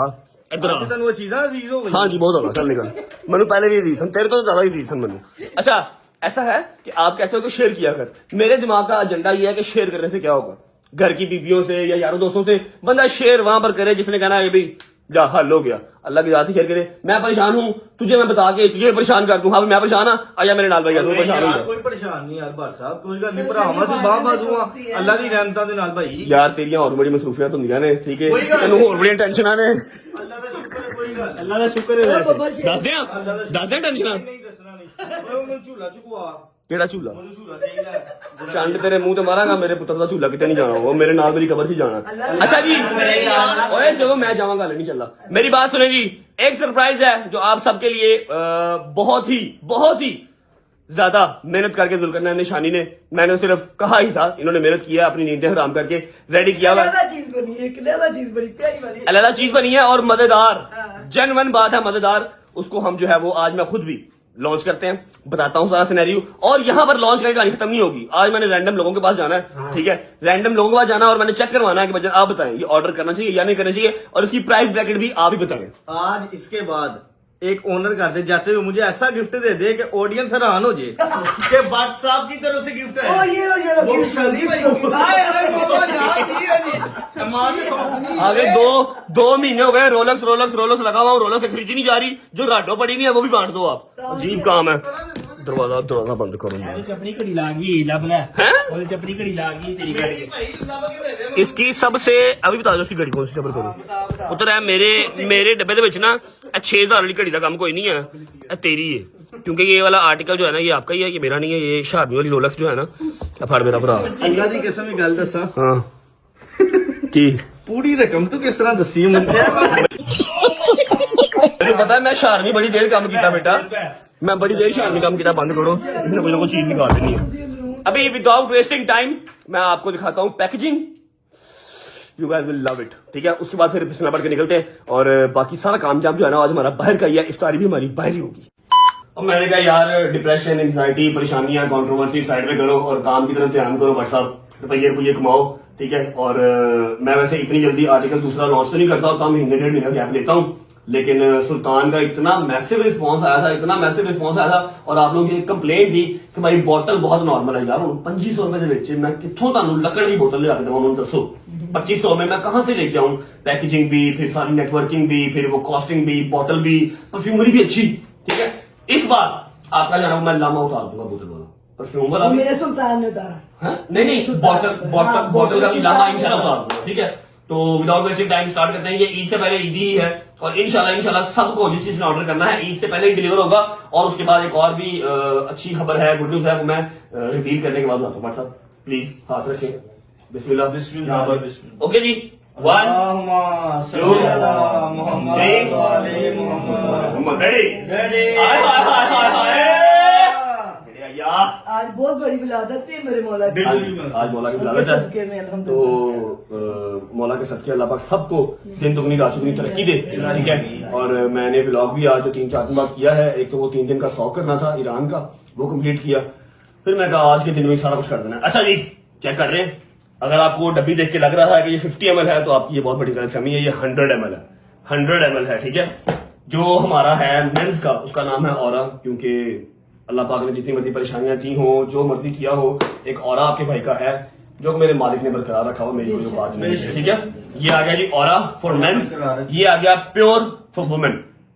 इधर आ ਤੁਹਾਨੂੰ ਇਹ ਚੀਜ਼ਾਂ ਅਜ਼ੀਜ਼ ਹੋ ਗਈ हाँ जी बहुत होगा चल निकल मैंने पहले भी रीजन तेरे तो ज्यादा ही रीजन मैंने अच्छा ऐसा है कि आप कहते हो कि शेयर किया कर मेरे दिमाग का एजेंडा ये है कि शेयर करने से क्या होगा घर की बीवियों से या यारों दोस्तों से बंदा शेयर वहां पर करे जिसने कहना है भाई जा हल हो गया अल्लाह की राह से शेयर करे मैं परेशान हूँ तुझे मैं बता के तुझे परेशान कर दूं हाँ मैं परेशान हाँ आया मेरे नाल भाई तू परेशान हो ਯਾਰ जा ਕੋਈ ਪਰੇਸ਼ਾਨ ਨਹੀਂ ਯਾਰ ਬਾਦ ਸਾਹਿਬ ਕੋਈ ਗੱਲ ਨਹੀਂ ਭਰਾਵਾਂ ਸੀ ਬਾਹ ਬਾਜ਼ੂਆਂ ਅੱਲਾ ਦੀ ਰਹਿਮਤਾਂ ਦੇ ਨਾਲ ਭਾਈ यार तेरियां और बड़ी मसरूफियत होंदियां ने ठीक है कोई गल तेनू होर बड़ियां टेंशनां ने ਅੱਲਾ ਦਾ ਸ਼ੁਕਰ ਹੈ ਕੋਈ ਗੱਲ ਅੱਲਾ ਦਾ ਸ਼ੁਕਰ ਹੈ ਵੈਸੇ दस दियां टेंशनां ਨਹੀਂ ਦੱਸਣਾ ਨਹੀਂ ਓਏ ਉਹਨੂੰ ਝੂਲਾ ਚੁਕਵਾ केड़ा झूला ਉਹਨੂੰ ਝੂਲਾ ਚਾਹੀਦਾ ਹੈ। चंड तेरे मुंह ते मारांगा मेरे पुत्र का झूला किते नहीं जाना वो मेरे नाल मेरी कबर से जाना अच्छा जी ओए जो मैं जाऊंगा नहीं चला मेरी बात सुने जी एक सरप्राइज है जो आप सबके लिए बहुत ही ज्यादा मेहनत करके जुल्करनैन निशानी ने मैंने सिर्फ कहा ही था इन्होंने मेहनत किया अपनी नींदें हराम करके रेडी किया हुआ अलग चीज बनी है अलग चीज बड़ी प्यारी वाली अलग चीज बनी है और मजेदार जेन्युइन बात है मजेदार उसको हम जो है वो आज मैं खुद भी लॉन्च करते हैं बताता हूँ सारा सिनेरियो और यहाँ पर लॉन्च करके कहानी खत्म नहीं होगी आज मैंने रैंडम लोगों के पास जाना है ठीक है रैंडम लोगों के पास जाना है और मैंने चेक करवाना है कि भैया आप बताएं ये ऑर्डर करना चाहिए या नहीं करना चाहिए और इसकी प्राइस ब्रैकेट भी आप ही बताएं आज इसके बाद एक ओनर कर दे जाते हुए मुझे ऐसा गिफ्ट दे दे कि ऑडियंस हैरान हो जाए कि भट्ट साहब की तरफ से गिफ्ट है ओ ये लो वो निशानी भाई होगी हाय हाय बाबा यार ये है जी कमाल है आगे दो महीने हो गए रोलक्स लगा हुआ रोलक्स से खरीदी नहीं जा रही जो राडो पड़ी हुई है वो भी बांट दो आप अजीब काम है दरवाजा बंद करो ਉਹਦੇ ਚ ਆਪਣੀ ਘੜੀ ਲਾ गई ਲੱਭ ਲੈ हैं ਉਹਦੇ ਚ ਆਪਣੀ ਘੜੀ ला गई तेरी घड़ी भाई लव के दे दे इसकी सबसे अभी बता दो उसकी घड़ी कौन सी सबर करो पुत्र है मेरे डब्बे ਦੇ ਵਿੱਚ ना 6000 वाली घड़ी का काम कोई नहीं है ये तेरी है क्योंकि ये वाला आर्टिकल जो है ना ये आपका ही है ये मेरा नहीं है ये शादी वाली रोलेक्स जो है ना फड़ मेरा भरा अल्लाह दी कसम एक गल दसा हाँ की पूरी रकम तू किस तरह दसी मुझे मुझे पता है मैं शारमी बड़ी देर काम किया बेटा मैं बड़ी देर शारमी काम किया बंद करो इसने कोई ना कोई चीज निकाल देनी है अभी विदाउट वेस्टिंग टाइम मैं आपको दिखाता हूँ packaging you guys will love it ठीक है उसके बाद फिर बिस्मिल्लाह पढ़ के निकलते हैं और बाकी सारा काम जाम जो है ना आज हमारा बाहर का ही है इफ्तारी भी हमारी बाहर ही होगी अब मैंने कहा यार डिप्रेशन एंग्जाइटी परेशानियां कंट्रोवर्सी साइड में करो और काम की तरफ ध्यान करो व्हाट्सएप रुपये कमाओ ठीक है और मैं वैसे इतनी जल्दी आर्टिकल दूसरा लॉन्च तो नहीं करता होता महीने 1.5 महीने गैप लेता हूँ लेकिन सुल्तान का इतना मैसिव रिस्पांस आया था और आप लोगों की एक कंप्लेन थी कि भाई बॉटल बहुत नॉर्मल है यार 2500 रुपए ਦੇ ਵਿੱਚ मैं कित्थों ਤੁਹਾਨੂੰ ਲੱਕੜ ਦੀ ਬੋਤਲ ਲਿਆ ਕੇ ਦਵਾਂ ਮੈਨੂੰ ਦੱਸੋ 2500 में मैं कहां से लेके आऊं पैकेजिंग भी फिर सारी नेटवर्किंग भी फिर वो कॉस्टिंग भी बॉटल भी परफ्यूमरी भी अच्छी ठीक है इस बार आपका जाना मैं लामा उतार दूंगा बोतल वाला परफ्यूम वाला भी मेरे सुल्तान ने उतारा हाँ? नहीं बॉटल का भी लामा इंशाल्लाह उतार दूंगा ठीक है तो विदाउट वेस्टिंग टाइम स्टार्ट करते हैं ये ईद से पहले ईद ही है और इंशाल्लाह सबको जिस चीज ने ऑर्डर करना है ईद से पहले ही डिलीवर होगा और उसके बाद एक और भी अच्छी खबर है गुड न्यूज है वो मैं रिवील करने के बाद बताता हूँ भाई साहब प्लीज हाथ रखें बिस्मिल्लाह ओके जी 1 मोहम्मद रेडी आज बहुत बड़ी विलादत है मेरे मौला की आज मौला की विलादत सदके है में तो अल्हम्दुलिल्लाह मौला के सदके अल्लाह पाक सबको दिन दुगनी रात चौगुनी तरक्की दे ठीक है और मैंने व्लॉग भी आज जो 3-4 दिन बाद किया है एक तो वो 3 दिन का शौक करना था ईरान का वो कंप्लीट किया फिर मैं कहा आज के दिन में सारा कुछ कर देना अच्छा जी चेक कर रहे हैं अगर आपको डब्बी देख के लग रहा है कि ये 50 ml है तो आपकी ये बहुत बड़ी गलतफहमी है ये 100 ml है 100 ml है ठीक है जो हमारा है मेंस का उसका नाम है औरा क्योंकि अल्लाह पाक ने जितनी मर्जी परेशानियां की हो जो मर्जी किया हो एक औरा आपके भाई का है जो मेरे मालिक ने बरकरार रखा हुआ, मेरी कोई बात नहीं है, ठीक है। ये आ गया जी ऑरा फॉर मेंस, ये आ गया प्योर फॉर वुमेन,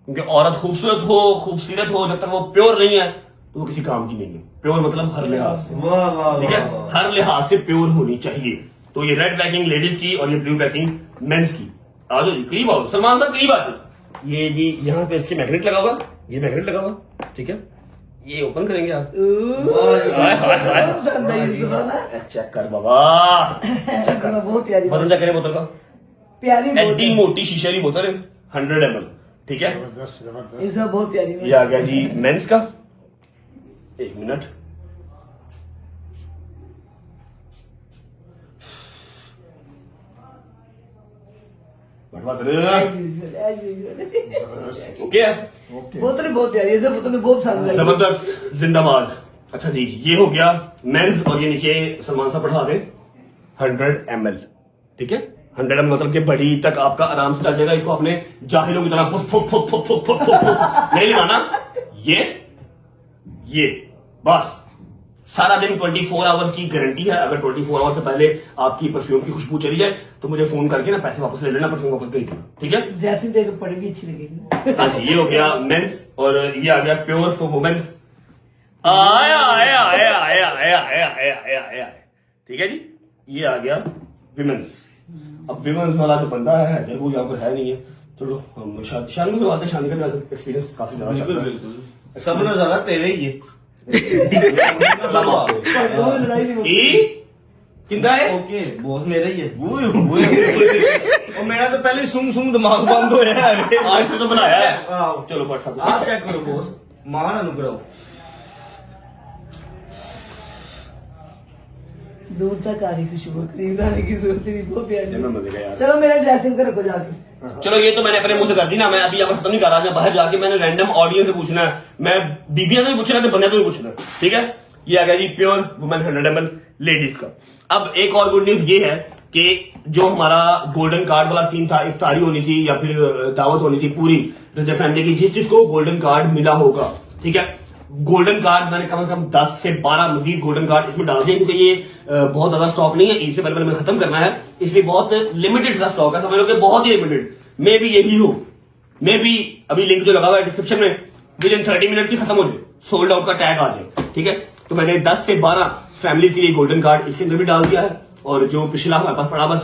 क्योंकि औरत खूबसूरत हो जब तक वो प्योर नहीं है तो वो किसी काम की नहीं है। प्योर मतलब हर लिहाज से, वाह वाह ठीक है, हर लिहाज से प्योर होनी चाहिए। तो ये रेड पैकिंग लेडीज की और ये ब्लू पैकिंग मेंस की। आ जाओ जी, करीब आओ सलमान साहब, करीब आ जाओ। ये जी यहाँ पे इसके मैग्नेट लगा हुआ, ये मैग्नेट लगा हुआ, ठीक है। ये ओपन करेंगे आप, पसंद आई सुबह ना। चेक कर बाबा, चेक कर, बहुत प्यारी बोतल चेक करें बोतल का, प्यारी एड्डी मोटी शीशे की बोतल है, 100 ml, ठीक है। ये सब बहुत प्यारी ये आ गया जी मेंस का, एक मिनट, ओके है, बोतलें बहुत प्यारी है, सब बोतलें बहुत पसंद आई। जबरदस्त, जिंदाबाद। अच्छा जी, ये हो गया मेंस, और ये नीचे सलमान साहब बढ़ा दें 100 ml, ठीक है। 100 ml मतलब कि बड़ी तक आपका आराम से चल जाएगा। इसको अपने जाहिलों की तरह फुक फुक फुक फुक फुक फुक फुक नहीं लगाना, ये बस सारा दिन 24 आवर्स की गारंटी है। अगर 24 आवर्स से पहले आपकी परफ्यूम की खुशबू चली जाए तो मुझे फोन करके ना पैसे वापस ले लेना, परफ्यूम वापस भेज देना, ठीक है। ड्रेसिंग देख पड़ी भी अच्छी लगेगी। हाँ जी, ये हो गया मेंस, और ये आ गया प्योर फॉर वुमेन्स। आया आया आया आया आया आया आया आया आया, ठीक है जी। ये आ गया विमेंस। अब विमेंस वाला जो बंदा है जब वो यहाँ पर है नहीं है, चलो हम शादी करवाते हैं। शादी का एक्सपीरियंस काफी ज्यादा चल रहा है। सब ना ज्यादा तेरे ही है। लड़ाई नहीं किंदा है ओके बॉस मेरा ही है। और मेरा तो पहले सुम सुम दिमाग बंद हो रहा है। आज से तो बनाया है। आओ चलो पढ़ सकते आप चेक करो बॉस, मान अनुग्रह। दूर तक आ रही खुशबू, करीब आने की जरूरत नहीं, बहुत प्यारी। मैं मजे का यार। चलो मेरा ड्रेसिंग कर रखो जाके। चलो ये तो मैंने अपने मुंह से कर दी ना, मैं अभी आपको खत्म नहीं कर रहा। मैं बाहर जाके मैंने रैंडम ऑडियंस से पूछना है, मैं बीबिया से भी पूछना है तो बंदे से भी पूछना है, ठीक है। ये आ गया जी प्योर वुमेन 100 ml लेडीज का। अब एक और गुड न्यूज ये है कि जो हमारा गोल्डन कार्ड वाला सीन था, इफ्तारी होनी थी या फिर दावत होनी थी पूरी रजब फैमिली की, जिसको गोल्डन कार्ड मिला होगा, ठीक है। गोल्डन कार्ड मैंने कम से कम 10 से 12 मजीद गोल्डन कार्ड इसमें डाल दिए, क्योंकि ये बहुत ज्यादा स्टॉक नहीं है, इससे पहले मैंने खत्म करना है, इसलिए बहुत लिमिटेड सा स्टॉक है, समझ लो कि बहुत ही लिमिटेड। मे भी यही हो, मे भी अभी लिंक जो लगा हुआ है डिस्क्रिप्शन में, विद इन 30 मिनट ही खत्म हो जाए, सोल्ड आउट का टैग आ जाए, ठीक है। तो मैंने 10 से 12 फैमिलीज के लिए गोल्डन कार्ड इसके अंदर भी डाल दिया है। और जो पिछला हमारे पास पड़ा हुआ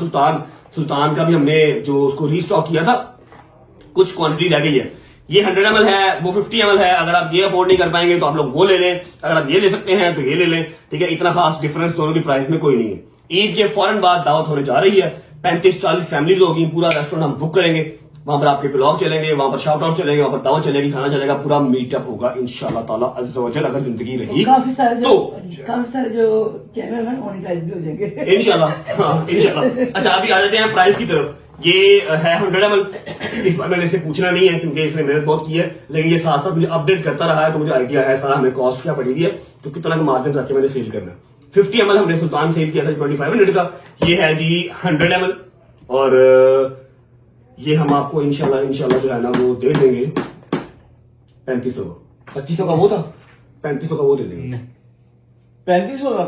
सुल्तान का भी हमने जो उसको रीस्टॉक किया था, कुछ क्वांटिटी रह गई है। ये 100 ml है, वो 50 ml है। अगर आप ये अफोर्ड नहीं कर पाएंगे तो आप लोग वो ले लें, अगर आप ये ले सकते हैं तो ये ले लें, ठीक है। इतना खास डिफरेंस दोनों की प्राइस में कोई नहीं है। ईद के फौरन बाद दावत होने जा रही है, 35-40 फैमिलीज होगी, पूरा रेस्टोरेंट हम बुक करेंगे, वहां पर आपके ब्लॉग चलेंगे, वहां पर शाउट आउट चलेंगे, वहां पर दावत चलेगी, खाना चलेगा, पूरा मीटअप होगा इंशाल्लाह ताला अज़्ज़ व जल, अगर जिंदगी रही काफी सारे तो जो चैनल है मोनेटाइज भी हो जाएंगे इंशाल्लाह। हाँ इंशाल्लाह। अच्छा अभी आ जाते हैं प्राइस की तरफ। ये है 100 ml। इस बार मैंने इसे पूछना नहीं है क्योंकि इसने मेहनत बहुत की है, लेकिन ये साथ साथ मुझे अपडेट करता रहा है तो मुझे आइडिया है सारा हमें कॉस्ट क्या पड़ेगी है, तो कितना का मार्जिन रख के मैंने सेल करना है। 50 ml हमने सुल्तान सेल किया था 2500 का, ये है जी 100 ml, और ये हम आपको इंशाल्लाह जो है ना वो दे देंगे 3500 का। 2500 का वो था, 3500 का वो दे देंगे। 3500 का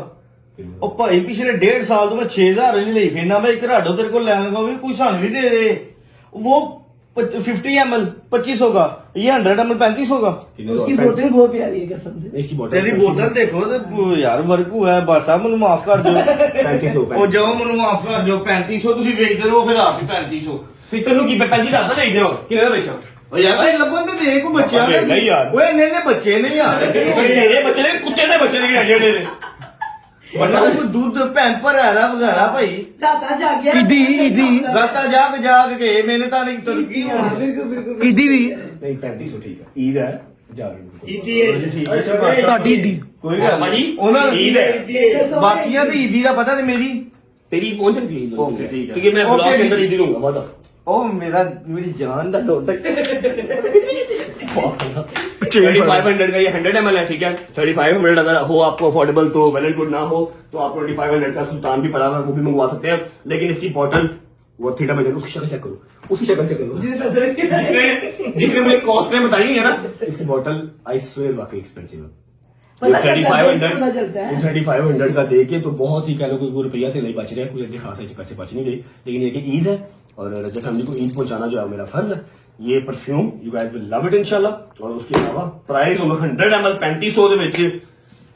ਉਹ ਭਾਈ ਪਿਛਲੇ 1.5 ਸਾਲ ਤੋਂ ਮੈਂ 6000 ਨਹੀਂ ਲਈ ਫਿਰਨਾ, ਮੈਂ ਇੱਕ ਰਾਡੋ ਤੇਰੇ ਕੋਲ ਲੈਣ ਲਗਾ ਵੀ ਕੋਈ ਸਾਨੂੰ ਵੀ दे दे। वो 50 ml 2500 का, ये 100 ml 3500 का। उसकी बोतल बहुत प्यारी है कसम से। इसकी बोतल तेरी बोतल देखो तो यार वर्कू है, बस आ ਮੈਨੂੰ ਮਾਫ ਕਰ ਦਿਓ। 3500 ਉਹ ਜਾਓ ਮੈਨੂੰ ਮਾਫ ਕਰ ਦਿਓ। 3500 ਤੁਸੀਂ ਵੇਚਦੇ ਰਹੋ, ਫਿਰ ਆਪ ਹੀ 3500। ਫਿਰ ਤੈਨੂੰ ਕੀ 35 ਦਾ ਤਾਂ ਵੇਚਦੇ ਹੋ, ਕਿੰਨੇ ਦਾ ਵੇਚਾਂ? ਉਹ ਯਾਰ ਭਾਈ ਲੱਭਣ ਤੇ ਦੇ ਕੋ ਬੱਚਿਆਂ ਲੱਭਣ ਨਹੀਂ ਯਾਰ। ਓਏ ਨੇ ਬੱਚੇ ਨੇ ਯਾਰ। ਇਹ ਬੱਚੇ ਨੇ ਕੁੱਤੇ ਦੇ ਬੱਚੇ ਨੇ ਜਿਹੜੇ ਨੇ ਬੰਦਾ ਕੋਈ ਦੁੱਧ ਪੈਂਪਰ ਹੈ ਨਾ ਵਗੈਰਾ ਭਾਈ। राता जाग गया ਰਾਤਾਂ ਜਾਗ ਕੇ ਮੈਨੇ ਤਾਂ ਨਹੀਂ ਤੁਰਕੀ हाँ, बिल्कुल बिल्कुल ईदी भी ਨਹੀਂ 3500 ਠੀਕ ਹੈ, ਈਦ ਹੈ ਜਾ ਰਹੇ ਈਦੀ ਹੈ ਠੀਕ ਹੈ ਤੁਹਾਡੀ ਈਦੀ ਕੋਈ ਗੱਲ ਭਾਜੀ, ਨਹੀਂ ਉਹਨਾਂ ਈਦ ਹੈ। ਬਾਕੀਆਂ ਦੀ ਈਦੀ ਦਾ ਪਤਾ ਨਹੀਂ ਮੇਰੀ। तेरी पहुंच रही है ओके, ठीक है। क्योंकि मैं ब्लॉग ओके, के अंदर ईद लूंगा बता। ਉਹ ਮੇਰੀ ਜਾਨ ਦਾ ਲੋਟਕ। 3500 का ये 100 ml है, ठीक है। 3500 अगर हो आपको अफोर्डेबल तो वेल एंड गुड, ना हो तो आप 2500 का सुल्तान भी पड़ा हुआ है, वो भी मंगवा सकते हैं। लेकिन इसकी बॉटल वो थीटा में उसकी शक्ल चेक करो, उसकी शक्ल चेक करो, जितने पैसे रखे जिसने मुझे कॉस्ट में बताई है ना, इसकी बॉटल आई स्वेयर वाकई एक्सपेंसिव है। पता चलता है, पता 3500 चलता है। 3500 का दे के तो बहुत ही कह लो कोई रुपया तो नहीं बच रहा है, कुछ एडे खास पैसे बच नहीं गए, लेकिन ये कि ईद है और रजत फैमिली को ईद पहुंचाना जो है मेरा फर्ज है। ये perfume you guys will love it इंशाल्लाह। और उसके अलावा प्राइस 100 ml 3500 ਦੇ ਵਿੱਚ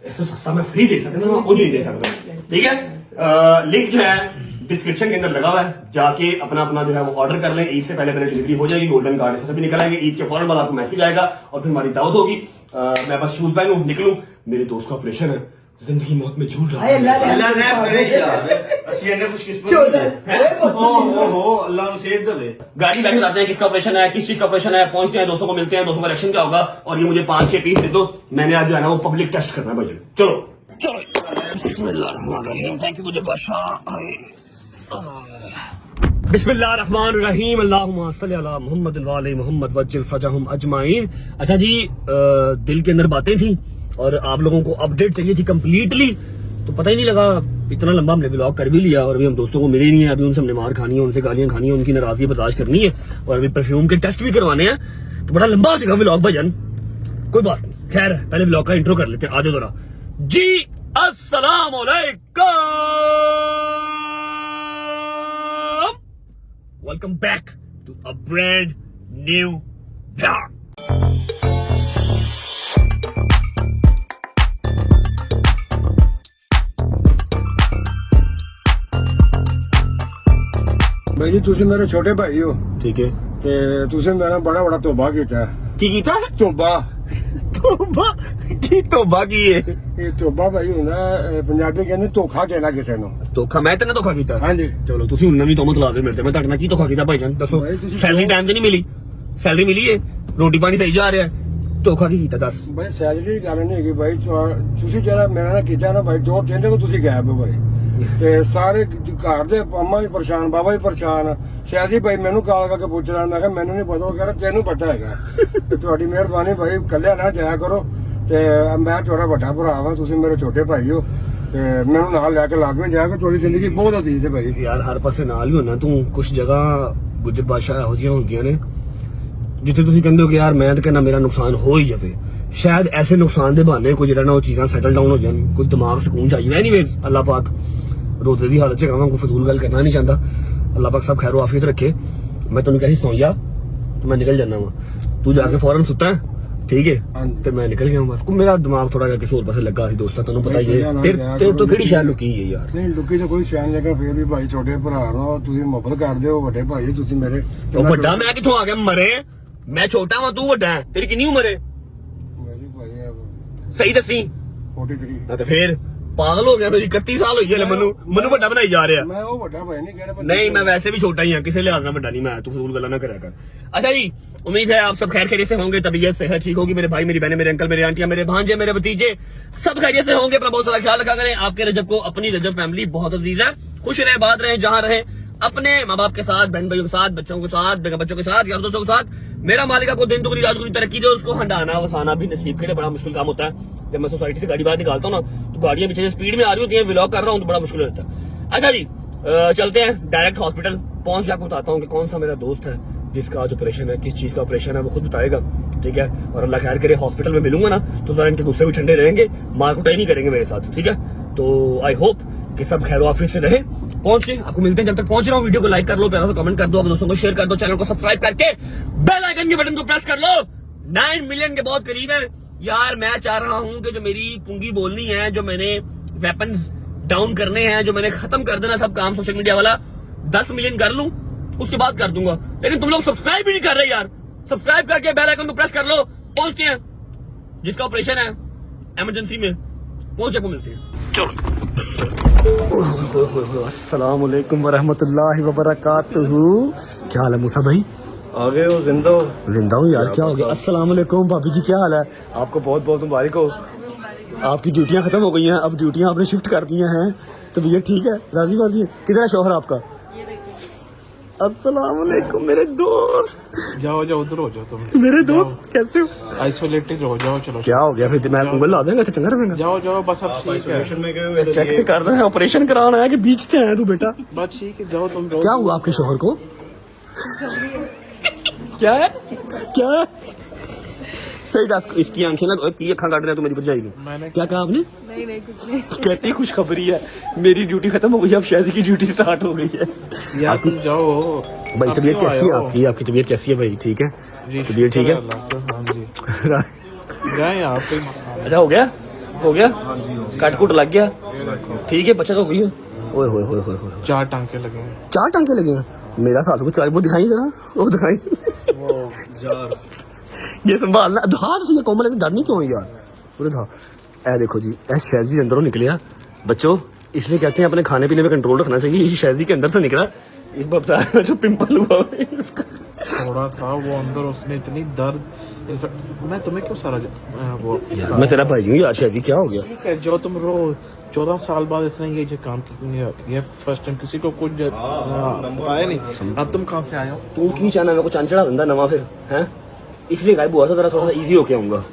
इससे सस्ता मैं फ्री दे सकता हूँ, मैं कुछ नहीं दे सकता, ठीक है। लिंक जो है डिस्क्रिप्शन के अंदर लगा हुआ है, जाके अपना अपना जो है वो ऑर्डर कर लें। ईद से पहले पहले डिलीवरी हो जाएगी, गोल्डन कार्ड से भी निकल आएंगे, ईद के फौरन बाद आपको मैसेज आएगा और फिर हमारी दावत होगी। मैं बस शूज पहनूं निकलूं, मेरे दोस्त का ऑपरेशन है, जिंदगी मौत में झूल रहा हाय है। अल्लाह ने करे यार ਅਸੀਂ ਇਹਨੇ ਕੁਝ ਕਿਸਮਤ ਨਹੀਂ ओ अल्लाह ਨੂੰ सेहत देवे। गाड़ी बैठ बताते हैं किसका ऑपरेशन है, किस चीज का ऑपरेशन है, पहुंचते हैं, दोस्तों को मिलते हैं, दोस्तों का रिएक्शन क्या होगा। और ये मुझे 5-6 पीस दे दो, मैंने आज जो है ना वो पब्लिक टेस्ट करना है भाई। चलो थैंक यू मुझे बिस्मिल्लाहिर्रहमानिर्रहीम अल्लाहुम्मा सल्ली अला मुहम्मद व अला मुहम्मद वज्जिल फजहुम अजमाइन। अच्छा जी, दिल के अंदर बातें थी और आप लोगों को अपडेट चाहिए थी कंप्लीटली, तो पता ही नहीं लगा इतना लंबा हमने व्लॉग कर भी लिया और अभी हम दोस्तों को मिले ही नहीं है। अभी उनसे हमने मार खानी है, उनसे गालियां खानी है, उनकी नाराजगी बर्दाश्त करनी है और अभी परफ्यूम के टेस्ट भी करवाने हैं, तो बड़ा लंबा हो जाएगा व्लॉग भजन। कोई बात नहीं, खैर पहले व्लॉग का इंट्रो कर लेते हैं। आजो जरा जी, अस्सलाम वालेकुम, welcome back to a brand new vlog. भाई जी ਤੁਸੀਂ ਮੇਰੇ ਛੋਟੇ ਭਾਈ ਹੋ ठीक है, ਤੇ ਤੁਸੀਂ ਮੇਰਾ ਬੜਾ ਬੜਾ ਤੋਬਾ ਕੀਤਾ की कीता है? ਤੋਬਾ तौबा की तौबा की है। ਇਹ ਤੋਬਾ ਭਾਈ ਹੁੰਦਾ ਪੰਜਾਬੀ ਕਹਿੰਦੇ ਧੋਖਾ ਦੇਣਾ ਕਿਸੇ ਨੂੰ। ਧੋਖਾ ਮੈਂ ਤੈਨੂੰ ਧੋਖਾ ਕੀਤਾ? ਹਾਂਜੀ ਚਲੋ ਤੁਸੀਂ ਹੁਣ ਨਵੀਂ ਤੋਮਤ ਲਾ ਦੇ ਮੇਰੇ ਤੇ, ਮੈਂ ਤੁਹਾਡੇ ਨਾਲ ਕੀ ਧੋਖਾ ਕੀਤਾ ਭਾਈਜਾਨ ਦੱਸੋ। ਭਾਈ ਤੁਸੀਂ ਸੈਲਰੀ ਟਾਈਮ ਤੇ ਨਹੀਂ ਮਿਲੀ, ਸੈਲਰੀ ਮਿਲੀ ਏ, ਰੋਟੀ ਪਾਣੀ ਸਹੀ ਜਾ ਰਿਹਾ, ਧੋਖਾ ਕੀ ਕੀਤਾ ਦੱਸ। ਭਾਈ ਸੈਲਰੀ ਦੀ ਗੱਲ ਨਹੀਂ ਹੈਗੀ ਭਾਈ, ਤੁਸੀਂ ਜਿਹੜਾ ਮੇਰੇ ਨਾਲ ਕੀਤਾ ਨਾ ਭਾਈ 2-3 ਦਿਨ ਤੋਂ ਤੁਸੀਂ ਗਾਇਬ ਹੋ ਭਾਈ, ਤੇ ਸਾਰੇ ਘਰ ਦੇ ਪੰਮਾ ਵੀ ਪਰੇਸ਼ਾਨ, ਬਾਬਾ ਵੀ ਪਰੇਸ਼ਾਨ, ਸ਼ਾਇਦ ਹੀ ਭਾਈ ਮੈਨੂੰ ਕਾਲ ਕਰਕੇ ਪੁੱਛ ਰਿਹਾ, ਮੈਂ ਕਿਹਾ ਮੈਨੂੰ ਨਹੀਂ ਪਤਾ, ਉਹ ਕਹਿੰਦਾ ਤੈਨੂੰ ਪਤਾ ਹੈਗਾ। ਤੇ ਤੁਹਾਡੀ ਮਿਹਰਬਾਨੀ ਭਾਈ, ਇਕੱਲਿਆਂ ਨਾ ਜਾਇਆ ਕਰੋ, ਤੇ ਮੈਂ ਤੁਹਾਡਾ ਵੱਡਾ ਭਰਾ ਵਾਂ, ਤੁਸੀਂ ਮੇਰੇ ਛੋਟੇ ਭਾਈ ਹੋ, ਤੇ ਮੈਨੂੰ ਨਾਲ ਲੈ ਕੇ ਲਾਜ਼ਮੀ ਜਾਇਆ ਕਰੋ, ਤੁਹਾਡੀ ਜ਼ਿੰਦਗੀ ਬਹੁਤ ਅਜ਼ੀਜ਼ ਹੈ ਭਾਈ। ਯਾਰ ਹਰ ਪਾਸੇ ਨਾਲ ਹੀ ਹੋਣਾ ਤੂੰ, ਕੁਝ ਜਗ੍ਹਾ ਗੁੱਜਰ ਬਾਦਸ਼ਾਹ ਇਹੋ ਜਿਹੀਆਂ ਹੁੰਦੀਆਂ ਨੇ ਜਿੱਥੇ ਤੁਸੀਂ ਕਹਿੰਦੇ ਹੋ ਕਿ ਯਾਰ ਮੈਂ ਤਾਂ ਕਹਿੰਦਾ ਮੇਰਾ ਨੁਕਸਾਨ ਹੋ ਹੀ ਜਾਵੇ, ਸ਼ਾਇਦ ਐਸੇ ਨੁਕਸਾਨ ਦੇ ਬਹਾਨੇ ਕੋਈ ਜਿਹੜਾ ਨਾ ਉਹ ਚੀਜ਼ਾਂ ਸੈਟਲ ਡਾਊਨ ਹੋ ਜਾਣ, ਕੋਈ ਦਿਮਾਗ ਸਕੂਨ ਚਾਹੀਦਾ। ਐਨੀਵੇਜ਼ ਅੱਲਾਹ ਪਾਕ ਰੋਜ਼ੇ ਦੀ ਹਾਲਤ 'ਚ ਕਹਾਂ, ਕੋਈ ਫਜ਼ੂਲ ਗੱਲ ਕਰਨਾ ਨਹੀਂ ਚਾਹੁੰਦਾ, ਅੱਲਾਹ ਪਾਕ ਸਭ ਖੈਰ ਆਫੀਅਤ ਰੱਖੇ। ਮੈਂ ਤੈਨੂੰ ਕਿਹਾ ਸੀ ਸੌਂ ਜਾ, ਮੈਂ ਨਿਕਲ ਜਾਣਾ ਵਾ, ਤੂੰ ਜਾ ਕੇ ਫੌਰਨ ਸੁੱਤਾ ਠੀਕ ਹੈ ਤੇ ਮੈਂ ਨਿਕਲ ਗਿਆ ਬਸ। ਮੇਰਾ ਦਿਮਾਗ ਥੋੜਾ ਜਿਹਾ ਕਿਸੇ ਹੋਰ ਪਾਸੇ ਲੱਗਾ ਸੀ ਦੋਸਤਾਂ, ਤੈਨੂੰ ਪਤਾ ਹੀ ਹੈ, ਤੇਰੇ ਤੋਂ ਕਿਹੜੀ ਸ਼ਾਇਦ ਲੁਕੀ ਹੈ ਯਾਰ। ਨਹੀਂ ਲੁਕੀ ਤਾਂ ਕੋਈ ਸ਼ਾਇਦ, ਲੇਕਿਨ ਫਿਰ ਵੀ ਭਾਈ ਛੋਟੇ ਭਰਾ ਨੂੰ ਤੁਸੀਂ ਮੁਹੱਬਤ ਕਰਦੇ ਹੋ, ਵੱਡੇ ਭਾਈ ਤੁਸੀਂ ਮੇਰੇ। ਉਹ ਵੱਡਾ ਮੈਂ ਕਿੱਥੋਂ ਆ ਗਿਆ ਮਰੇ, ਮੈਂ ਛੋਟਾ ਵਾਂ ਤੂੰ ਵੱਡਾ ਹੈ, ਤੇਰੀ ਕਿੰਨੀ ਉਮਰ ਹੈ ਸਹੀ ਦੱਸੀ। 43 ਤੇ ਫੇਰ ਪਾਗਲ ਹੋ ਗਿਆ, ਮੇਰੀ 31 ਸਾਲ ਹੋਈ ਹੈ, ਮੈਨੂੰ ਵੱਡਾ ਬਣਾਈ ਜਾ ਰਿਹਾ। ਮੈਂ ਉਹ ਵੱਡਾ ਭਾਈ ਨਹੀਂ ਕਹਿ नहीं मैं वैसे भी छोटा ही हूँ, किसी लिहाज में बड़ा नहीं मैं, तू फजूल गला ना करा कर। अच्छा जी, उम्मीद है आप सब खैर खैरियत से होंगे, तबीयत सेहत ठीक होगी, मेरे भाई मेरी बहनें मेरे अंकल मेरे आंटियां मेरे भांजे मेरे भतीजे सब खैरियत से होंगे। अपना बहुत सारा ख्याल रखा करें। आपके रजब को अपनी रजब फैमिली बहुत अजीज है, खुश रहे बात रहे जहां रहे, अपने माँ बाप के साथ, बहन भाइयों के साथ, बच्चों के साथ, बेगम बच्चों के साथ, यार दोस्तों के साथ। मेरा मालिक को दिन दुगनी रात दुगनी तरक्की दे, उसको हंडाना वसाना भी नसीब के लिए बड़ा मुश्किल काम होता है। जब मैं सोसाइटी से गाड़ी बाहर निकालता हूँ ना तो गाड़ियां पीछे से स्पीड में आ रही होती हैं, व्लॉग कर रहा हूँ तो बड़ा मुश्किल होता है। अच्छा जी, चलते हैं डायरेक्ट हॉस्पिटल, पहुंच के आपको बताता हूँ कि कौन सा मेरा दोस्त है जिसका आज ऑपरेशन है, किस चीज का ऑपरेशन है वो खुद बताएगा, ठीक है। और अल्लाह खैर करे हॉस्पिटल में मिलूंगा ना तो जरा इनके गुस्से भी ठंडे रहेंगे, मार कुटाई नहीं करेंगे मेरे साथ, ठीक है। तो आई होप कि सब खैर आफियत से रहे। पहुंच के आपको मिलते हैं, जब तक पहुंच रहा हूँ वीडियो को लाइक कर लो, प्यारा सा कमेंट कर दो, दोस्तों को शेयर कर दो, चैनल को सब्सक्राइब करके बेल आइकन के बटन को प्रेस कर लो। 9 मिलियन के बहुत करीब है यार। मैं चाह रहा हूं कि जो मेरी पुंगी बोलनी है, जो मैंने वेपन्स डाउन करने हैं, जो मैंने खत्म कर देना सब काम सोशल मीडिया वाला, 10 मिलियन कर लूं उसके बाद कर दूंगा, लेकिन तुम लोग सब्सक्राइब भी नहीं कर रहे यार। सब्सक्राइब करके बेल आइकन को प्रेस कर लो। पहुंचते हैं, जिसका ऑपरेशन है इमरजेंसी में, पहुंच जाकर मिलते हैं। चलो, अस्सलाम वालेकुम वरहमतुल्लाहि वबरकातुहू। क्या हाल है मूसा भाई? आ गए हो जिंदा हो? जिंदा हूँ यार, क्या हो गया? अस्सलाम वालेकुम भाभी जी, क्या हाल है? आपको बहुत बहुत मुबारक हो, आपकी ड्यूटियां खत्म हो गई हैं, अब ड्यूटियां आपने शिफ्ट कर दी हैं, तो भैया ठीक है, राजी बाजी है। किधर है शौहर आपका? अस्सलाम वालेकुम मेरे दोस्त। जाओ जाओ उधर हो जाओ तुम। मेरे दोस्त कैसे हो? आइसोलेटेड हो जाओ, चलो क्या हो गया फिर? मैं गूगल ला देंगे, चंगा रहेगा। जाओ जाओ बस अब ठीक है। चेक कर रहे हैं, ऑपरेशन कराना है कि बीच से आया तू बेटा? बस ठीक है, जाओ तुम। क्या हुआ आपके शौहर को? क्या है? क्या है? सही दस इसकी आंखें ना की अखा काट रहे तो मेरी भरजाई को मैंने क्या कहा आपने नहीं नहीं कुछ नहीं कहती खुशखबरी है मेरी ड्यूटी खत्म हो गई अब शायद की ड्यूटी स्टार्ट हो गई है यार तुम जाओ भाई अब तबीयत क्यों कैसी है आए हो? आपकी तबीयत कैसी है भाई ठीक है जी, तबीयत ठीक है शुक्र है अल्लाह का, हाँ जी जाए आप कोई मकान। अच्छा हो गया कट कुट लग गया ठीक है बच्चा तो हो गई है ओए होए होए होए होए 4 टांके लगे हैं 4 टांके लगे हैं मेरा साथ को 4 वो दिखाई जरा वो दिखाई ये संभालना हाथ से ये कोमल है डर नहीं क्यों है यार पूरे था ए देखो जी ए शहजी अंदरों निकलिया बच्चों इसलिए कहते हैं अपने खाने पीने पे कंट्रोल रखना चाहिए ये शहजी के अंदर से निकला एक बार बताया जो पिंपल हुआ इसका थोड़ा था वो अंदर उसने इतनी दर्द इनफैक्ट मैं तुम्हें क्यों सारा वो यार मैं तेरा भाई हूँ यार शहजी क्या हो गया ठीक है जो तुम रो 14 साल बाद इसने ये काम ये फर्स्ट टाइम किसी को कुछ बताया नहीं अब तुम कहाँ से आए हो तू की चाहना मेरे को चांद चढ़ा दिंदा नवा फिर हैं इसलिए गायब हुआ था जरा थोड़ा सा इजी होके आऊंगा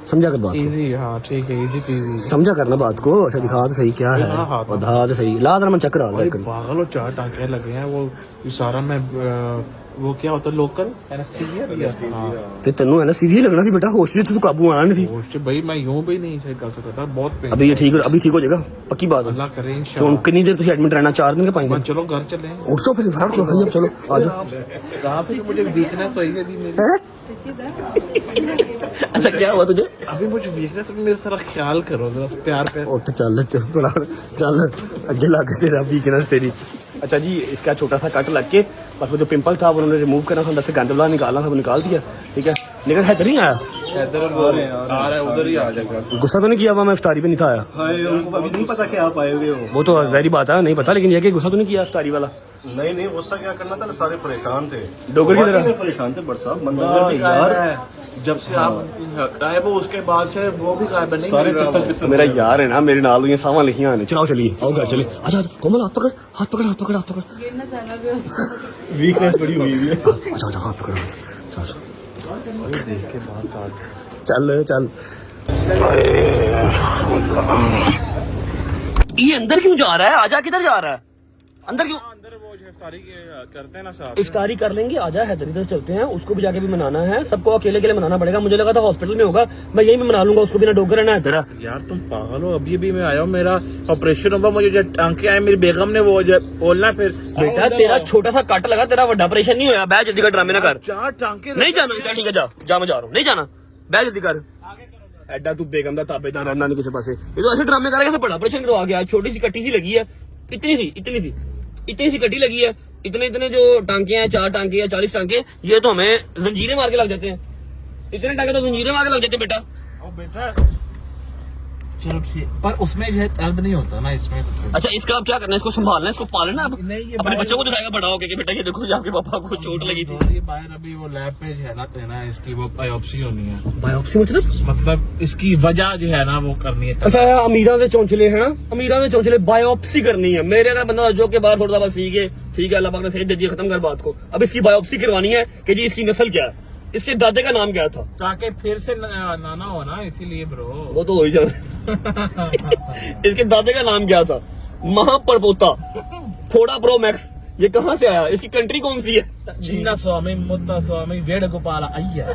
समझा कर बात को? इजी हाँ ठीक है इजी पीजी समझा करना बात को अच्छा दिखा तो सही क्या है हाँ, हाँ। बता तो सही ला जरा मैं चक्कर आ भाई पागल हो 4 टांके लगे हैं वो सारा मैं वो क्या होता है लोकल एनेस्थीसिया हाँ ते तेनू है ना सीधी लगना सी बेटा होश से तू काबू आना नहीं सी होश भाई मैं यूं भी नहीं सही कर सकता था बहुत पेन अभी ये ठीक अभी ठीक हो जाएगा पक्की बात है अल्लाह करे तो इंशाल्लाह कितनी देर तुझे एडमिट रहना 4 दिन के 5 दिन चलो घर चले उठो फिर फाड़ क्यों खाइए अब चलो आ जाओ कहाँ पे मुझे वीकनेस हुई है अभी मेरी हैं? अच्छा क्या हुआ तुझे अभी मुझे वीकनेस मेरे सारा ख्याल करो जरा सा प्यार पे उठ चल चल थोड़ा चल आगे लग तेरा वीकनेस तेरी अच्छा जी इसका छोटा सा कट लग के बस वो जो पिंपल था वो उन्होंने रिमूव करना था अंदर से गंदला निकालना था वो निकाल दिया ठीक है लेकिन हैदर नहीं आया इधर आ रहा है उधर ही आ जाएगा गुस्सा तो नहीं किया हुआ मैं इफ्तारी पे नहीं था आया उनको अभी नहीं पता कि आप आए हुए हो वो तो वैरी बात है नहीं पता लेकिन ये कि गुस्सा तो नहीं किया इफ्तारी वाला नहीं गुस्सा क्या करना था सारे परेशान थे डोगर की तरह परेशान थे बट साहब बंदा यार जब से आप गायब हो उसके बाद से वो भी गायब नहीं सारे मिल रहा वो। मेरा यार है ना मेरे नाल ये सावा लिखियां ने चलाओ चलिए आओ घर चलिए अच्छा कोमल हाथ पकड़ हाथ पकड़ हाथ पकड़ हाथ पकड़ गिरना जाना भी होता वीकनेस बड़ी हुई है अच्छा हाथ पकड़ चल चल ये अंदर क्यों जा रहा है आजा किधर जा रहा है अंदर क्यों अंदर वो जो इफ्तारी करते हैं ना साहब इफ्तारी कर लेंगे आजा हैदर इधर चलते हैं उसको भी जाके भी मनाना है सबको अकेले अकेले मनाना पड़ेगा मुझे लगा था हॉस्पिटल में होगा मैं यहीं पे मना लूंगा उसको बिना डोगर रहना हैदर यार तुम पागल हो अभी भी मैं आया हूँ मेरा ऑपरेशन होगा मुझे जो टांके आए मेरी बेगम ने वो जो बोलना फिर बेटा तेरा छोटा सा कट लगा तेरा बड़ा ऑपरेशन नहीं होया बैठ जल्दी कर ड्रामे ना कर 4 टांके नहीं जाना चल ठीक है जा मैं जा रहा हूँ नहीं जाना बैठ जल्दी कर एडा तू बेगम दा ताबेदार रहना नहीं किसी पासे ये तो ऐसे ड्रामे करेगा बड़ा ऑपरेशन करवा गया छोटी सी कट्टी सी लगी है इतनी सी कट्टी लगी है इतने जो टांके हैं 4 टांके या 40 टांके ये तो हमें जंजीरें मार के लग जाते हैं इतने टांके तो जंजीरें मार के लग जाते हैं बेटा बेटा चलो ठीक पर उसमें जो है दर्द नहीं होता ना इसमें अच्छा इसका अब क्या करना है इसको संभालना है इसको पालना अब नहीं, ये अपने बाहर- बच्चों को दिखाएगा बड़ा होके कि बेटा ये देखो आपके पापा को चोट लगी थी ये बाहर अभी वो लैब पे जो है ना देना है इसकी वो बायोप्सी होनी है बायोप्सी मतलब इसकी वजह जो है ना वो करनी है अच्छा अमीरा के चौंचले है ना अमीरा के चौंचले बायोप्सी करनी है मेरे अगर बंदा जो के बाहर थोड़ा सा सीखे ठीक है अल्लाह पाक ने सही दे दिया खत्म कर बात को अब इसकी बायोप्सी करवानी है कि जी इसकी नस्ल क्या है इसके दादे का नाम क्या था ताकि फिर से नाना हो ना इसीलिए ब्रो वो तो हो ही जाना इसके दादे का नाम क्या था महापरपोता फोड़ा प्रो मैक्स ये कहाँ से आया इसकी कंट्री कौन सी है चिन्ना स्वामी मुद्दा स्वामी वेणुगोपाल अय्यर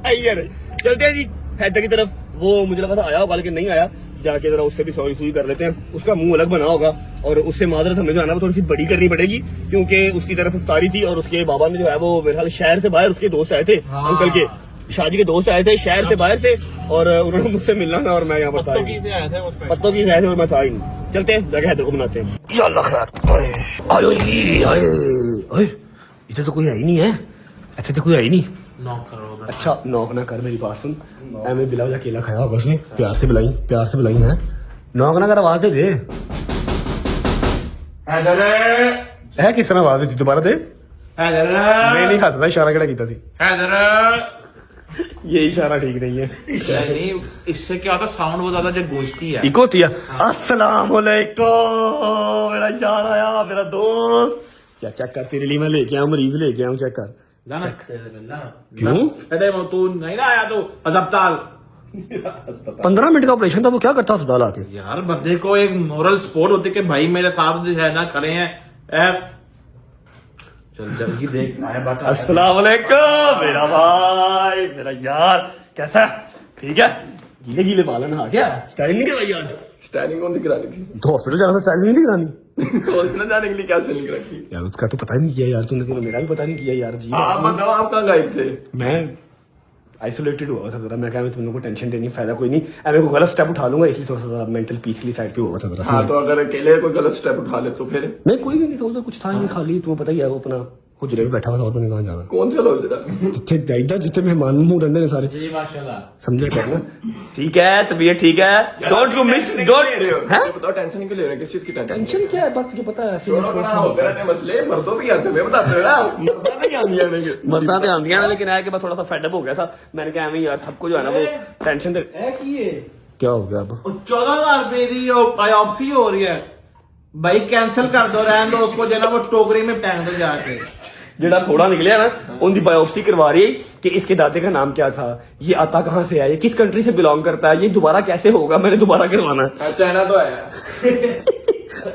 अय्यर चलते हैं जी हैदर की तरफ वो मुझे लगा था आया होगा लेकिन नहीं आया जाके जरा उससे भी सॉरी सुई कर लेते हैं उसका मुंह अलग बना होगा और उससे माजरत हमें जो है ना वो थोड़ी सी बड़ी करनी पड़ेगी क्योंकि उसकी तरफ इफ्तारी थी और उसके बाबा ने जो है वो मेरे ख्याल शहर से बाहर उसके दोस्त आए थे अंकल के शादी के दोस्त आए थे शहर से बाहर से और उन्होंने मुझसे मिलना था और मैं यहाँ पर था पत्तों की से आया था उसमें पत्तों की शायद और मैं था ही नहीं चलते हैं जाके हैदर को बनाते हैं या अल्लाह खैर आयो जी आए इधर तो कोई है ही नहीं है अच्छा तो कोई है ही नहीं नॉक करो उधर अच्छा नॉक ना कर मेरी बात सुन मैं बिला वजह अकेला खाया होगा उसने प्यार से बुलाई है नॉक ना कर आवाज दे है किस तरह आवाज दी दोबारा दे मैं नहीं खाता था इशारा केड़ा कीता थी ये इशारा ठीक नहीं है नहीं इससे क्या होता साउंड बहुत ज्यादा जो गूंजती है इको होती है अस्सलाम वालेकुम मेरा यार आया मेरा दोस्त क्या चेक कर तेरे लिए मैं लेके आया मरीज लेके आया चेक कर क्यों अरे वो तू नहीं ना आया तो अस्पताल 15 मिनट का ऑपरेशन था वो क्या करता अस्पताल आके यार बंदे को एक मोरल सपोर्ट होती है कि भाई मेरे साथ जो है ना खड़े हैं चल जल्दी देख आया बाटा अस्सलाम वालेकुम मेरा भाई, मेरा यार, कैसा है? ठीक है? गीले गीले बाल नहा क्या स्टाइल नहीं करवाई आज? स्टाइलिंग कौन सी करानी थी? तो हॉस्पिटल जाना था, स्टाइल नहीं करानी हॉस्पिटल जाने के लिए क्या सेलिंग रखी? यार? उसका तो पता ही नहीं किया यार तूने, मेरा भी पता नहीं किया यार जी। आप बताओ, आप कहाँ गायब थे? मैं आइसोलेटेड हुआ था जरा, मैं कहा तुम लोगों को टेंशन देनी फायदा कोई नहीं, मैं को गलत स्टेप उठा लूंगा, इसलिए थोड़ा सा मेंटल पीस के लिए साइड पे हुआ था जरा। हाँ, तो अगर अकेले कोई गलत स्टेप उठा ले तो फिर? नहीं कोई भी नहीं था उधर, कुछ था ही नहीं, खाली तुम्हें पता ही है वो अपना हुजरे में बैठा हुआ था, और मैंने कहाँ जाना। कौन सा लोग जरा? जितने जाइदा जितने मेहमान मुंह रहते हैं सारे, जी माशाल्लाह। समझे करना। ठीक है, तबीयत ठीक है, डोंट यू मिस, डोंट बताओ टेंशन क्यों ले रहे हैं? किस चीज की टेंशन? टेंशन क्या है, बस तुझे पता है ऐसे ही बड़ा होते रहते हैं मसले, मर्दों भी आते हैं, मैं बताते ना, मर्दा नहीं आंदियां नहीं। मरना तो आंदियां ना, लेकिन है कि मैं थोड़ा सा फेडअप हो गया था, मैंने कहा एवं यार सबको जो है ना वो टेंशन दे। क्या हो गया अब? 14,000 रुपए की बायोप्सी हो रही है भाई, कैंसिल कर दो, रहने दो उसको, जो ना वो टोकरी में टांग दो जाके। जेड़ा थोड़ा निकलिया ना उनकी बायोप्सी करवा रही है कि इसके दादे का नाम क्या था, ये आता कहाँ से है, ये किस कंट्री से बिलोंग करता है, ये दोबारा कैसे होगा, मैंने दोबारा करवाना है। चाइना तो आया।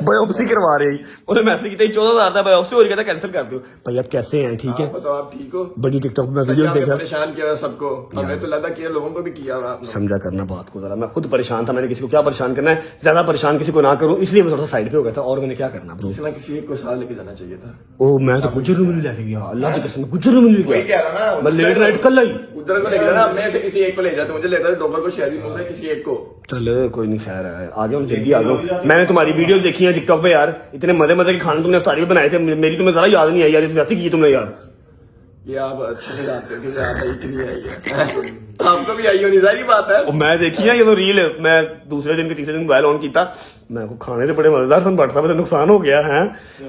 बायोप्सी करवा रही, उन्हें मैसेज किया 14,000 था बायोप्सी हो रही, कहता कैंसिल कर दो। भाई आप कैसे हैं? ठीक है, बताओ आप ठीक हो? बड़ी टिकटॉक में वीडियो देखा, परेशान किया हुआ सबको, हमें तो लगा कि लोगों को भी किया हुआ आपने। समझा करना बात को जरा, मैं खुद परेशान था, मैंने किसी को क्या परेशान करना है, ज्यादा परेशान किसी को ना करूं, इसलिए मैं थोड़ा सा साइड पे हो गया था, और मैंने क्या करना ब्रो। किसी ना किसी एक को साथ लेके जाना चाहिए था। ओ मैं तो गुजर रूम में लेके गया, अल्लाह की कसम गुजर रूम में वही कह रहा ना, मैं लेट नाइट कल आई। उधर को लेके जाना, मैं किसी एक को ले जाता, मुझे लगता है डॉक्टर को शेयर मुंह से किसी एक को। चल कोई नहीं, खैर है, आ गया जल्दी आ गया। मैंने तुम्हारी वीडियो देखी है टिकटॉक पे यार, इतने मजे मजे के खाने तुमने अफ्तारी में बनाए थे, मेरी तुम्हें जरा याद नहीं आई यार, जाती की तुमने यार। ये आप अच्छे से जानते हो कि याद आई कि नहीं आई है। आपको भी आई होनी, सारी बात है। और मैं देखी है ये तो रील, मैं दूसरे दिन के तीसरे दिन मोबाइल ऑन किया, मैं को खाने से बड़े मजेदार सन बढ़ता मुझे नुकसान हो गया है।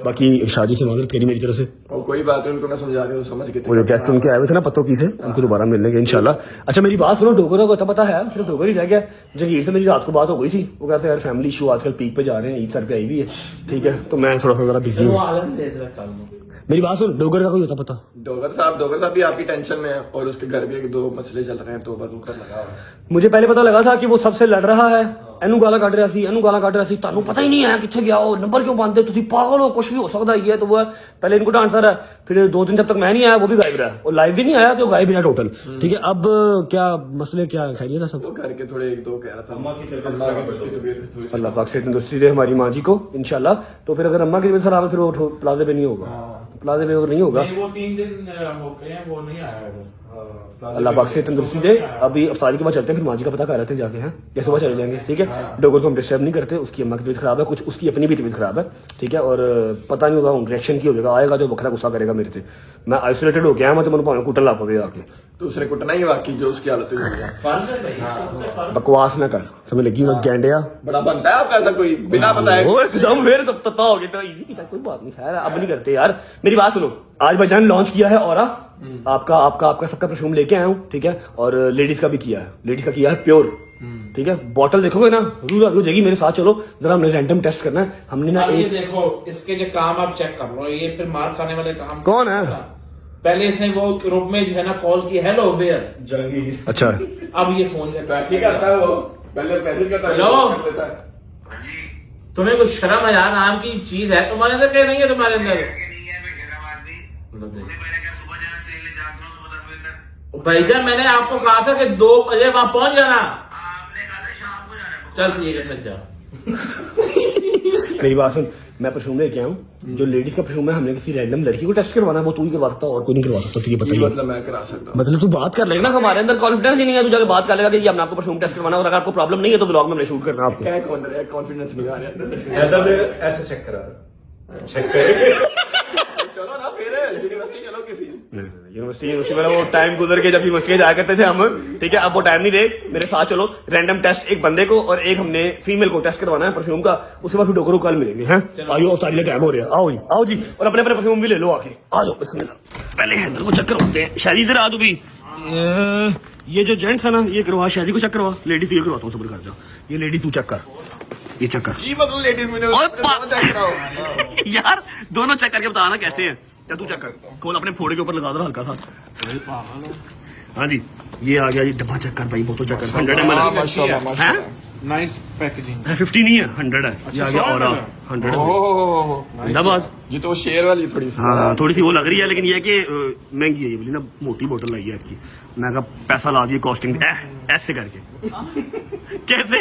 बाकी शादी से माजरत करी मेरी तरफ से, और कोई बात नहीं, उनको मैं समझा रहा हूँ, समझ के। वो जो गेस्ट उनके आए हुए थे ना पत्तों की से, उनको दोबारा मिल लेंगे इंशाल्लाह। अच्छा मेरी बात सुनो, डोगरा को पता है, सिर्फ डोगर ही रह गया। जगीर से मेरी रात को बात हो गई थी, वो कहते यार फैमिली इशू आजकल पीक पे जा रहे हैं, ईद सर पे आई हुई है, ठीक है, तो मैं थोड़ा सा जरा बिजी हूँ। मेरी बात सुन, डोगर का कोई होता पता? डोगर साहब भी आपकी टेंशन में है, और उसके घर भी एक दो मसले चल रहे हैं, तो बस ऊपर लगा हुआ है। मुझे पहले पता लगा था कि वो सबसे लड़ रहा है, एनू गाला काट रहा सी, एनू गाला काट रहा सी, तानू पता ही नहीं है कितने गया हो, नंबर क्यों पाते तुम पागल हो, कुछ भी हो सकता है, ये तो वो है। पहले इनको डांटता रहा, फिर 2 दिन जब तक मैं नहीं आया वो भी गायब रहा, और लाइव भी नहीं आया तो गायब ही रहा टोटल। ठीक है, अब क्या मसले क्या खैरियत है सब? वो घर के थोड़े एक दो कह रहा था, अम्मा की तबीयत। अल्लाह पाक से तंदुरुस्ती दे हमारी माँ जी को इंशाल्लाह। तो फिर अगर अम्मा की तबीयत खराब है फिर वो प्लाजे पे नहीं होगा, प्लाजे पे नहीं होगा। वो 3 दिन हो गए हैं, वो नहीं आया। अल्लाह पाक से तंदुरुस्ती दे। अभी अफ्तारी के बाद चलते हैं, फिर माँ जी का पता कर रहे थे जाके, हैं या सुबह चले जाएंगे। ठीक है, डोगर को हम डिस्टर्ब नहीं करते, उसकी अम्मा की तबीयत खराब है, कुछ उसकी अपनी भी तबीयत खराब है। ठीक है, और पता नहीं होगा रिएक्शन की हो जाएगा, आएगा जो बखरा गुस्सा करेगा मेरे से। मैं आइसोलेटेड हो गया, मैं तो मैंने भावे कुटन ला पवे आके, दूसरे कुटना ही बाकी जो उसकी हालत हुई है। बकवास ना कर, समझ लगी मैं गैंडिया। बड़ा बनता है आपका ऐसा कोई बिना बताए? वो एकदम फिर तब तता हो गया, तो इजी था, कोई बात नहीं, खैर अब नहीं करते यार। मेरी बात सुनो, आज भाईजान लॉन्च किया है ऑरा, आपका सबका परफ्यूम लेके आया हूँ। ठीक है, और लेडीज का भी किया है, लेडीज का किया है प्योर। ठीक है, बॉटल देखोगे ना रूल हो जाएगी, मेरे साथ चलो जरा, हमने रैंडम टेस्ट करना है। हमने ना ये एक, देखो इसके जो काम आप चेक कर लो, ये फिर मार खाने वाले काम। कौन है? पहले इसने वो ग्रुप में जो है ना कॉल की, हेलो वेयर, अच्छा अब ये फोन पैसे करता है वो, पहले पैसे करता है। हेलो, तुम्हें कुछ शर्म है यार, नाम की चीज है तुम्हारे अंदर, क्या नहीं है तुम्हारे अंदर? भाईजान मैंने आपको कहा था कि 2 बजे वहां पहुंच जाना। चल ठीक है, फिर जाओ। मेरी बात सुन, मैं परफ्यूम लेके आया हूँ, जो लेडीज का परफ्यूम है, हमने किसी रैंडम लड़की को टेस्ट करवाना है, वो तू ही करवा सकता है और कोई नहीं करवा सकता। तुझे बताइए, मतलब मैं करा सकता हूँ? मतलब तू बात कर लेगा ना, हमारे अंदर कॉन्फिडेंस ही नहीं है, तू जाके बात कर लेगा कि हमने आपको परफ्यूम टेस्ट करवाना, और अगर आपको प्रॉब्लम नहीं है तो व्लॉग में हमने शूट करना आपको। क्या कॉन्फिडेंस नहीं आ रहा ऐसे चेक करा चलो ना फिर यूनिवर्सिटी चलो किसी। यूनिवर्सिटी वाला वो टाइम गुजर के, जब यूनिवर्सिटी जाया करते थे हम। ठीक है, अब वो टाइम नहीं रहे, मेरे साथ चलो, रैंडम टेस्ट एक बंदे को और एक हमने फीमेल को टेस्ट करवाना है परफ्यूम का, उसके बाद फिर डोकरो कल मिलेंगे। हैं आइयो, अफ्तारी का टाइम हो रहा है, आओ जी आओ जी, और अपने अपने परफ्यूम भी ले लो आके, आ जाओ बिस्मिल्लाह। पहले हैदर को चेक करवाते हैं, शादी इधर आ तू भी। ये जो जेंट्स है ना, ये करवा, शादी को चेक करवा, लेडीज ये करवाता हूँ, सब्र कर जाओ। ये लेडीज तू चेक कर, ये चेक कर जी, मतलब लेडीज में यार, दोनों चेक करके बताना कैसे है। क्या तू चेक कर, खोल अपने फोड़े के ऊपर लगा दो हल्का सा। हाँ जी, ये आ गया, ये डब्बा चेक कर भाई, बोतल चेक कर, 100 ml है। नाइस पैकेजिंग 50 नहीं है 100 है ये आ गया और 100 जिंदाबाद। ये तो शेयर वाली थोड़ी सी हाँ थोड़ी सी वो लग रही है लेकिन ये है कि महंगी है ये बोली ना मोटी बोतल आई है इसकी। मैं कहा पैसा ला दिए कॉस्टिंग ऐसे करके कैसे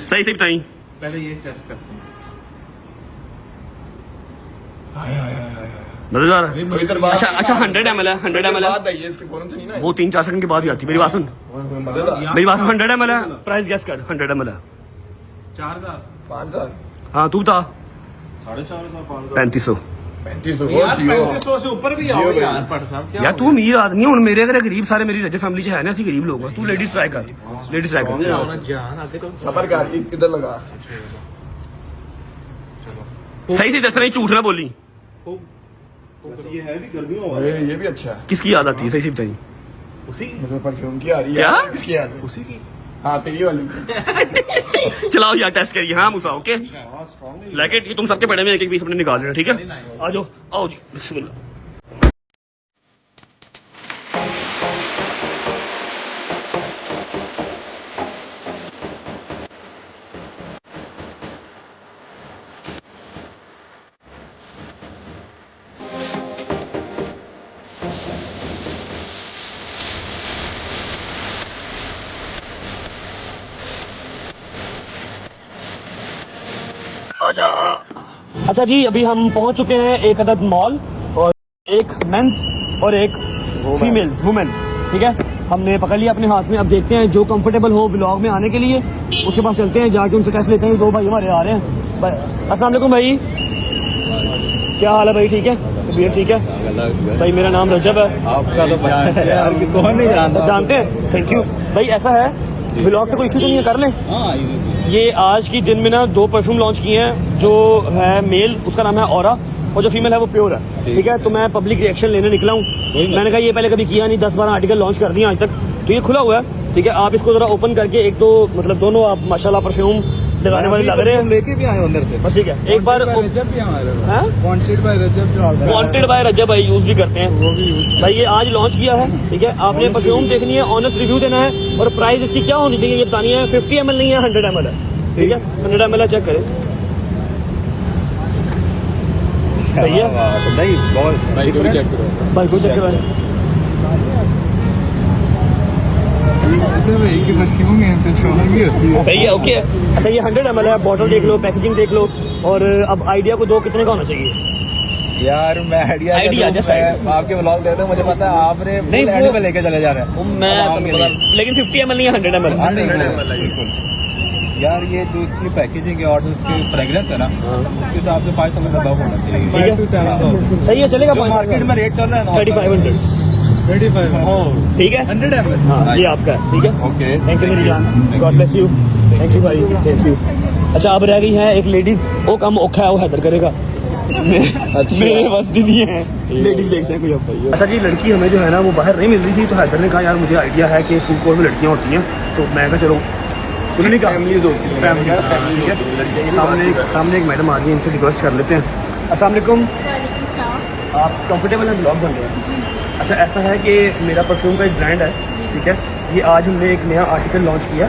सही से बताई पहले ये टेस्ट करते हैं। मजेदार तो इधर बात अच्छा 100 ml है 100 ml है बात आई है इसके फौरन से नहीं ना वो 3-4 सेकंड के बाद ही आती है। मेरी बात सुन मजेदार मेरी बात 100 ml है प्राइस गैस कर 100 ml है 4000 5000 हाँ तू बता 4,500 3500 3500 यार जियो 3500 से ऊपर भी आओ यार पट साहब क्या यार तू अमीर आदमी है मेरे अगर गरीब सारे मेरी रजत फैमिली है ना ऐसी गरीब लोग हैं। तू लेडीज ट्राई कर जान आगे तो सफर कर इधर लगा सही से दस नहीं झूठ ना बोली। ये है भी गर्मियों वाला ये भी अच्छा है किसकी याद आती है सही से बताइए। मुझे परफ्यूम की आ रही है क्या? किसकी याद है उसी की हाँ तेरी वाली चलाओ यार टेस्ट करिए। हाँ मुसा ओके लैकेट ये तुम सबके पड़े में एक एक पीस अपने निकाल लेना ठीक है। आ जाओ आओ जी बिस्मिल्लाह। अच्छा जी अभी हम पहुंच चुके हैं एक अदद मॉल और एक मेंस और एक फीमेल्स वुमेन्स ठीक है। हमने पकड़ लिया अपने हाथ में। अब देखते हैं जो कंफर्टेबल हो ब्लॉग में आने के लिए उसके पास चलते हैं जाके उनसे टेस्ट लेते हैं। दो भाई हमारे आ रहे हैं। अस्सलाम वालेकुम भाई क्या हाल है भाई ठीक है तबीयत ठीक है भाई। मेरा नाम रजब है आपका तो कौन नहीं जानता जानते हैं थैंक यू भाई। ऐसा है ब्लॉग से कोई इशू तो नहीं है कर लें। ये आज की दिन में ना 2 परफ्यूम लॉन्च किए हैं। जो है मेल उसका नाम है ऑरा और जो फीमेल है वो प्योर है ठीक है। तो मैं पब्लिक रिएक्शन लेने निकला हूँ। मैंने कहा ये पहले कभी किया नहीं 10-12 आर्टिकल लॉन्च कर दिए आज तक। तो ये खुला हुआ है ठीक है। आप इसको जरा ओपन करके एक तो मतलब दोनों आप माशाल्लाह परफ्यूम लगाने वाले लग रहे हैं लेके भी आए अंदर से बस ठीक है। एक बार वांटेड बाय रजब भाई यूज भी करते हैं भाई। ये आज लॉन्च किया है ठीक है। आपने परफ्यूम देखनी है ऑनेस्ट रिव्यू देना है और प्राइस इसकी क्या होनी चाहिए ये बतानी है। 50 ml नहीं है 100 ml है ठीक है। 100 ml चेक करें सही है नहीं बहुत भाई को भी चेक करो भाई को चेक करें सही है ओके। अच्छा ये 100 ml है बॉटल देख लो पैकेजिंग देख लो और अब आइडिया को दो कितने का होना चाहिए यार मैं आइडिया जैसा आपके ब्लॉग देखते मुझे पता है आपने नहीं, एंड वो- में लेके चले जा रहे हैं मैं लेकिन 50 ml नहीं है 100 ml यार ये जो इसकी पैकेजिंग है और जो इसकी फ्रेग्रेंस है ना उसके हिसाब से 500 में दबाव होना चाहिए ठीक है सही है चलेगा मार्केट में रेट चल रहा है ना 3500 ठीक है 100 ml हाँ ये आपका है ठीक है ओके थैंक यू मेरी जान God bless you thank you भाई थैंक यू। अच्छा अब रह गई है एक लेडीज वो काम औखा है वो हैदर करेगा मेरे बस भी नहीं है लेडीज देखते हैं कोई अब। अच्छा जी लड़की हमें जो है ना वो बाहर नहीं मिल रही थी तो हैदर ने कहा यार मुझे आइडिया है कि फूड कोर्ट में लड़कियां होती हैं तो मैं कहा चलो उन्होंने कहा फैमिली सामने एक मैडम आ गई इनसे रिक्वेस्ट कर लेते हैं। अस्सलाम वालेकुम आप कंफर्टेबल हैं ब्लॉग बन रहे हैं। अच्छा ऐसा है कि मेरा परफ्यूम का एक ब्रांड है ठीक है। ये आज हमने एक नया आर्टिकल लॉन्च किया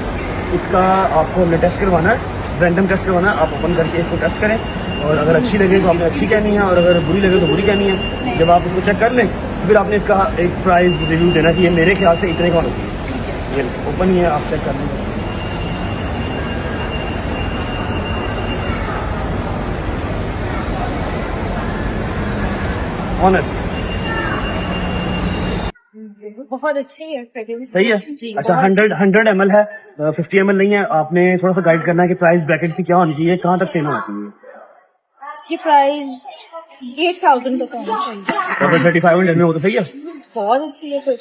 इसका आपको हमने टेस्ट करवाना है रैंडम टेस्ट करवाना है। आप ओपन करके इसको टेस्ट करें और अगर अच्छी लगे तो आपने अच्छी कहनी है और अगर बुरी लगे तो बुरी कहनी है। जब आप इसको चेक कर लें तो फिर आपने इसका एक प्राइस रिव्यू देना कि ये मेरे ख्याल से इतने का होना चाहिए। ये ओपन ही है आप चेक कर लें। ऑनेस्ट बहुत अच्छी है पैकेजिंग सही है जी अच्छा बहुत- 100 ml है 50 ml नहीं है। आपने थोड़ा सा गाइड करना है कि प्राइस ब्रैकेट की क्या होनी चाहिए कहाँ तक सेम होना चाहिए। इसकी प्राइस 8000 तक होनी चाहिए। अगर 3500 में हो तो सही है बहुत अच्छी है फिर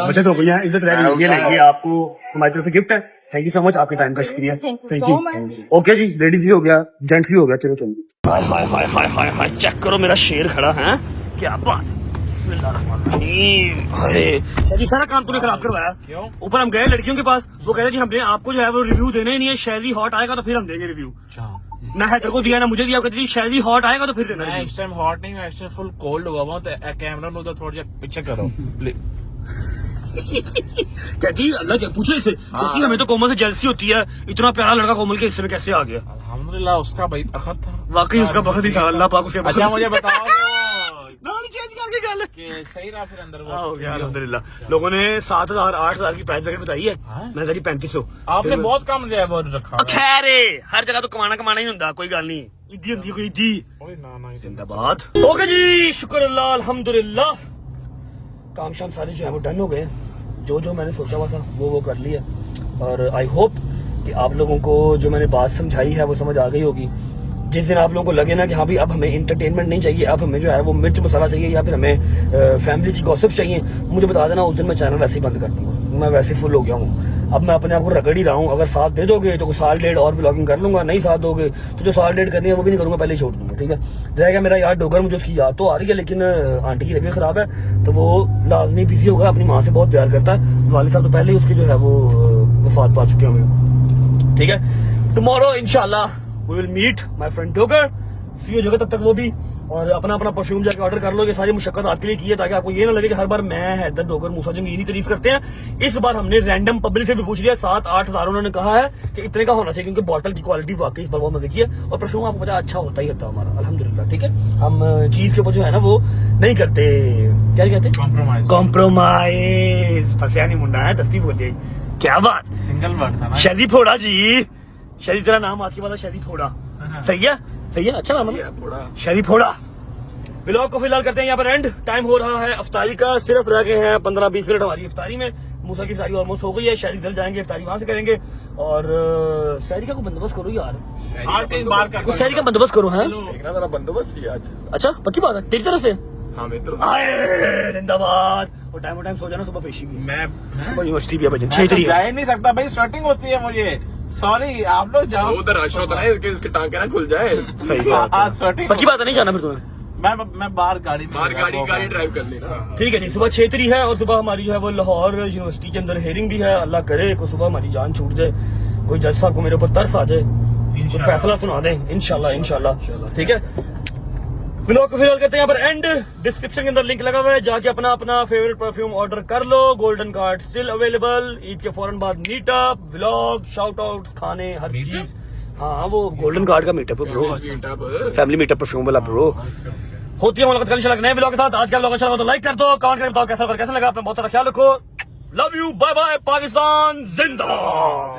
बचत हो गई है इज्जत रह गई ये लेंगे आपको हमारी तरफ से गिफ्ट है। थैंक यू सो मच आपके टाइम का शुक्रिया Thank you thank so you much. Okay जी लेडीज भी हो गया जेंट्स भी हो गया चलो चलो। हाय हाय हाय हाय हाय हाय चेक करो मेरा शेर खड़ा है क्या बात बिस्मिल्लाहिर्रहमानिर्रहीम। अरे जी सारा काम तूने खराब करवाया क्यों। ऊपर हम गए लड़कियों के पास वो कह रहे जी हमने आपको जो है वो रिव्यू देना ही नहीं है शहरी हॉट आएगा तो फिर हम देंगे रिव्यू। ना हैदर को दिया ना मुझे दिया कहती थी शहरी हॉट आएगा तो फिर देना मैं review। इस टाइम हॉट नहीं मैं इस टाइम फुल कोल्ड हुआ हूं तो कैमरा में उधर थोड़ा पीछे करो कहती अल्लाह के पूछो इसे, कहती हमें तो कोमल से जेलसी होती है, इतना प्यारा लड़का कोमल के हिस्से में कैसे आ गया। अल्हम्दुलिल्लाह उसका भाई बखत था, वाकई उसका बखत ही था, अल्लाह पाक उसे अच्छा मुझे बताओ चेंज करके गल कि सही रहा फिर अंदर हो गया अल्हम्दुलिल्लाह। लोगों ने 7,000 8,000 की प्राइस ब्रैकेट बताई है, मैंने कहा जी 3500। आपने बहुत कम जो है वो रखा है। खैर हर जगह तो कमाना ही ਹੁੰਦਾ, कोई गल नहीं, इद्दी होंदी कोई इद्दी। ओए ना जिंदाबाद। ओके जी, शुक्र अल्लाह अल्हम्दुलिल्लाह, काम शाम सारे जो है वो डन हो गए। जो मैंने सोचा हुआ था वो कर लिया, और आई होप कि आप लोगों को जो मैंने बात समझाई है वो समझ आ गई होगी। जिस दिन आप लोगों को लगे ना कि हाँ भाई अब हमें इंटरटेनमेंट नहीं चाहिए, अब हमें जो है वो मिर्च मसाला चाहिए या फिर हमें फैमिली की गॉसिप चाहिए, मुझे बता देना, उस दिन मैं चैनल वैसे ही बंद कर दूंगा। मैं वैसे फुल हो गया हूँ, अब मैं अपने आप को रगड़ ही रहा हूँ। अगर साथ दे दोगे तो 1 साल 1.5 और व्लॉगिंग कर लूंगा, नहीं साथ दोगे तो जो 1 साल 1.5 करनी है वो भी नहीं करूंगा, पहले ही छोड़ दूंगा। ठीक है, रहेगा मेरा यार डोगर, मुझे उसकी याद तो आ रही है, लेकिन आंटी की तबीयत खराब है तो वो लाजमी बिजी होगा, अपनी माँ से बहुत प्यार करता है, वालिद साहब तो पहले ही उसकी जो है वो वफात पा चुके होंगे। ठीक है, टुमारो इंशाल्लाह we will meet my friend Dogar, free हो जाएगा तब तक वो भी, और अपना परफ्यूम जाके ऑर्डर कर लो। ये सारी मुशक्कत आपके लिए की है ताकि आपको ये ना लगे कि हर बार मैं हैदर डोगर मूसा जंगीरी तारीफ करते हैं। इस बार हमने रैंडम पब्लिक से भी पूछ लिया, 7-8 हज़ार उन्होंने कहा है कि इतने का होना चाहिए, क्योंकि बॉटल की क्वालिटी वाकई इस बार बहुत मजे की है, और परफ्यूम आपको पता अच्छा होता ही होता है हमारा अल्हम्दुलिल्लाह। ठीक है, हम चीज के ऊपर जो है ना वो नहीं करते, क्या कहते हैं, कॉम्प्रोमाइज। फंसिया नहीं मुंडा है, दस्ती बोलिए, क्या बात, सिंगल वर्ड था ना। शादी फोड़ा जी, शादी तेरा नाम आज के बाद शादी फोड़ा, सही है, सही है, अच्छा नाम है शादी फोड़ा। व्लॉग को फिलहाल करते हैं यहाँ पर एंड, टाइम हो रहा है अफ्तारी का, सिर्फ रह गए हैं 15-20 मिनट हमारी इफ्तारी में। मूसा की सारी ऑलमोस्ट हो गई है, शायद इधर जाएंगे इफ्तारी वहां से करेंगे, और सहरी का कोई बंदोबस्त करो यार, कुछ सहरी का बंदोबस्त करो है, जरा बंदोबस्त ही आज। अच्छा पक्की बात है, तेरी तरफ से हाँ मेरी तरफ आए जिंदाबाद। और टाइम सो जाना, सुबह पेशी भी है, मैं सुबह यूनिवर्सिटी भी है बजे, तो जा ही नहीं सकता भाई, स्वेटिंग होती है मुझे, सॉरी आप लोग जाओ। उधर रश होता है कि इसके टांके ना खुल जाए। सही बात है, स्वेटिंग पक्की बात है, नहीं जाना फिर तुम्हें, मैं बाहर गाड़ी ड्राइव कर ली ना। ठीक है जी। सुबह 6 है और सुबह हमारी जो है वो लाहौर यूनिवर्सिटी के अंदर हेयरिंग भी है, अल्लाह करे को सुबह हमारी जान छूट जाए, कोई जज साहब को मेरे ऊपर तरस आ जाए, कोई फैसला सुना दें इंशाल्लाह। ठीक है, व्लॉग को फिलहाल करते हैं यहाँ पर एंड। डिस्क्रिप्शन के अंदर लिंक लगा हुआ है, जाके अपना फेवरेट परफ्यूम ऑर्डर कर लो, golden card still available. Eid के फौरन बाद मीटअप, व्लॉग, शाउट आउट, खाने, हर चीज। हाँ वो गोल्डन कार्ड का मीटअप है ब्रो, फैमिली मीटअप परफ्यूम वाला ब्रो। होती है मुलाकात कल इंशाल्लाह नए व्लॉग के साथ। आज का व्लॉग अच्छा लगा तो लाइक कर दो, कमेंट करके बताओ कैसा लगा। अपना बहुत सारा ख्याल रखो, love you, bye bye, Pakistan जिंदाबाद।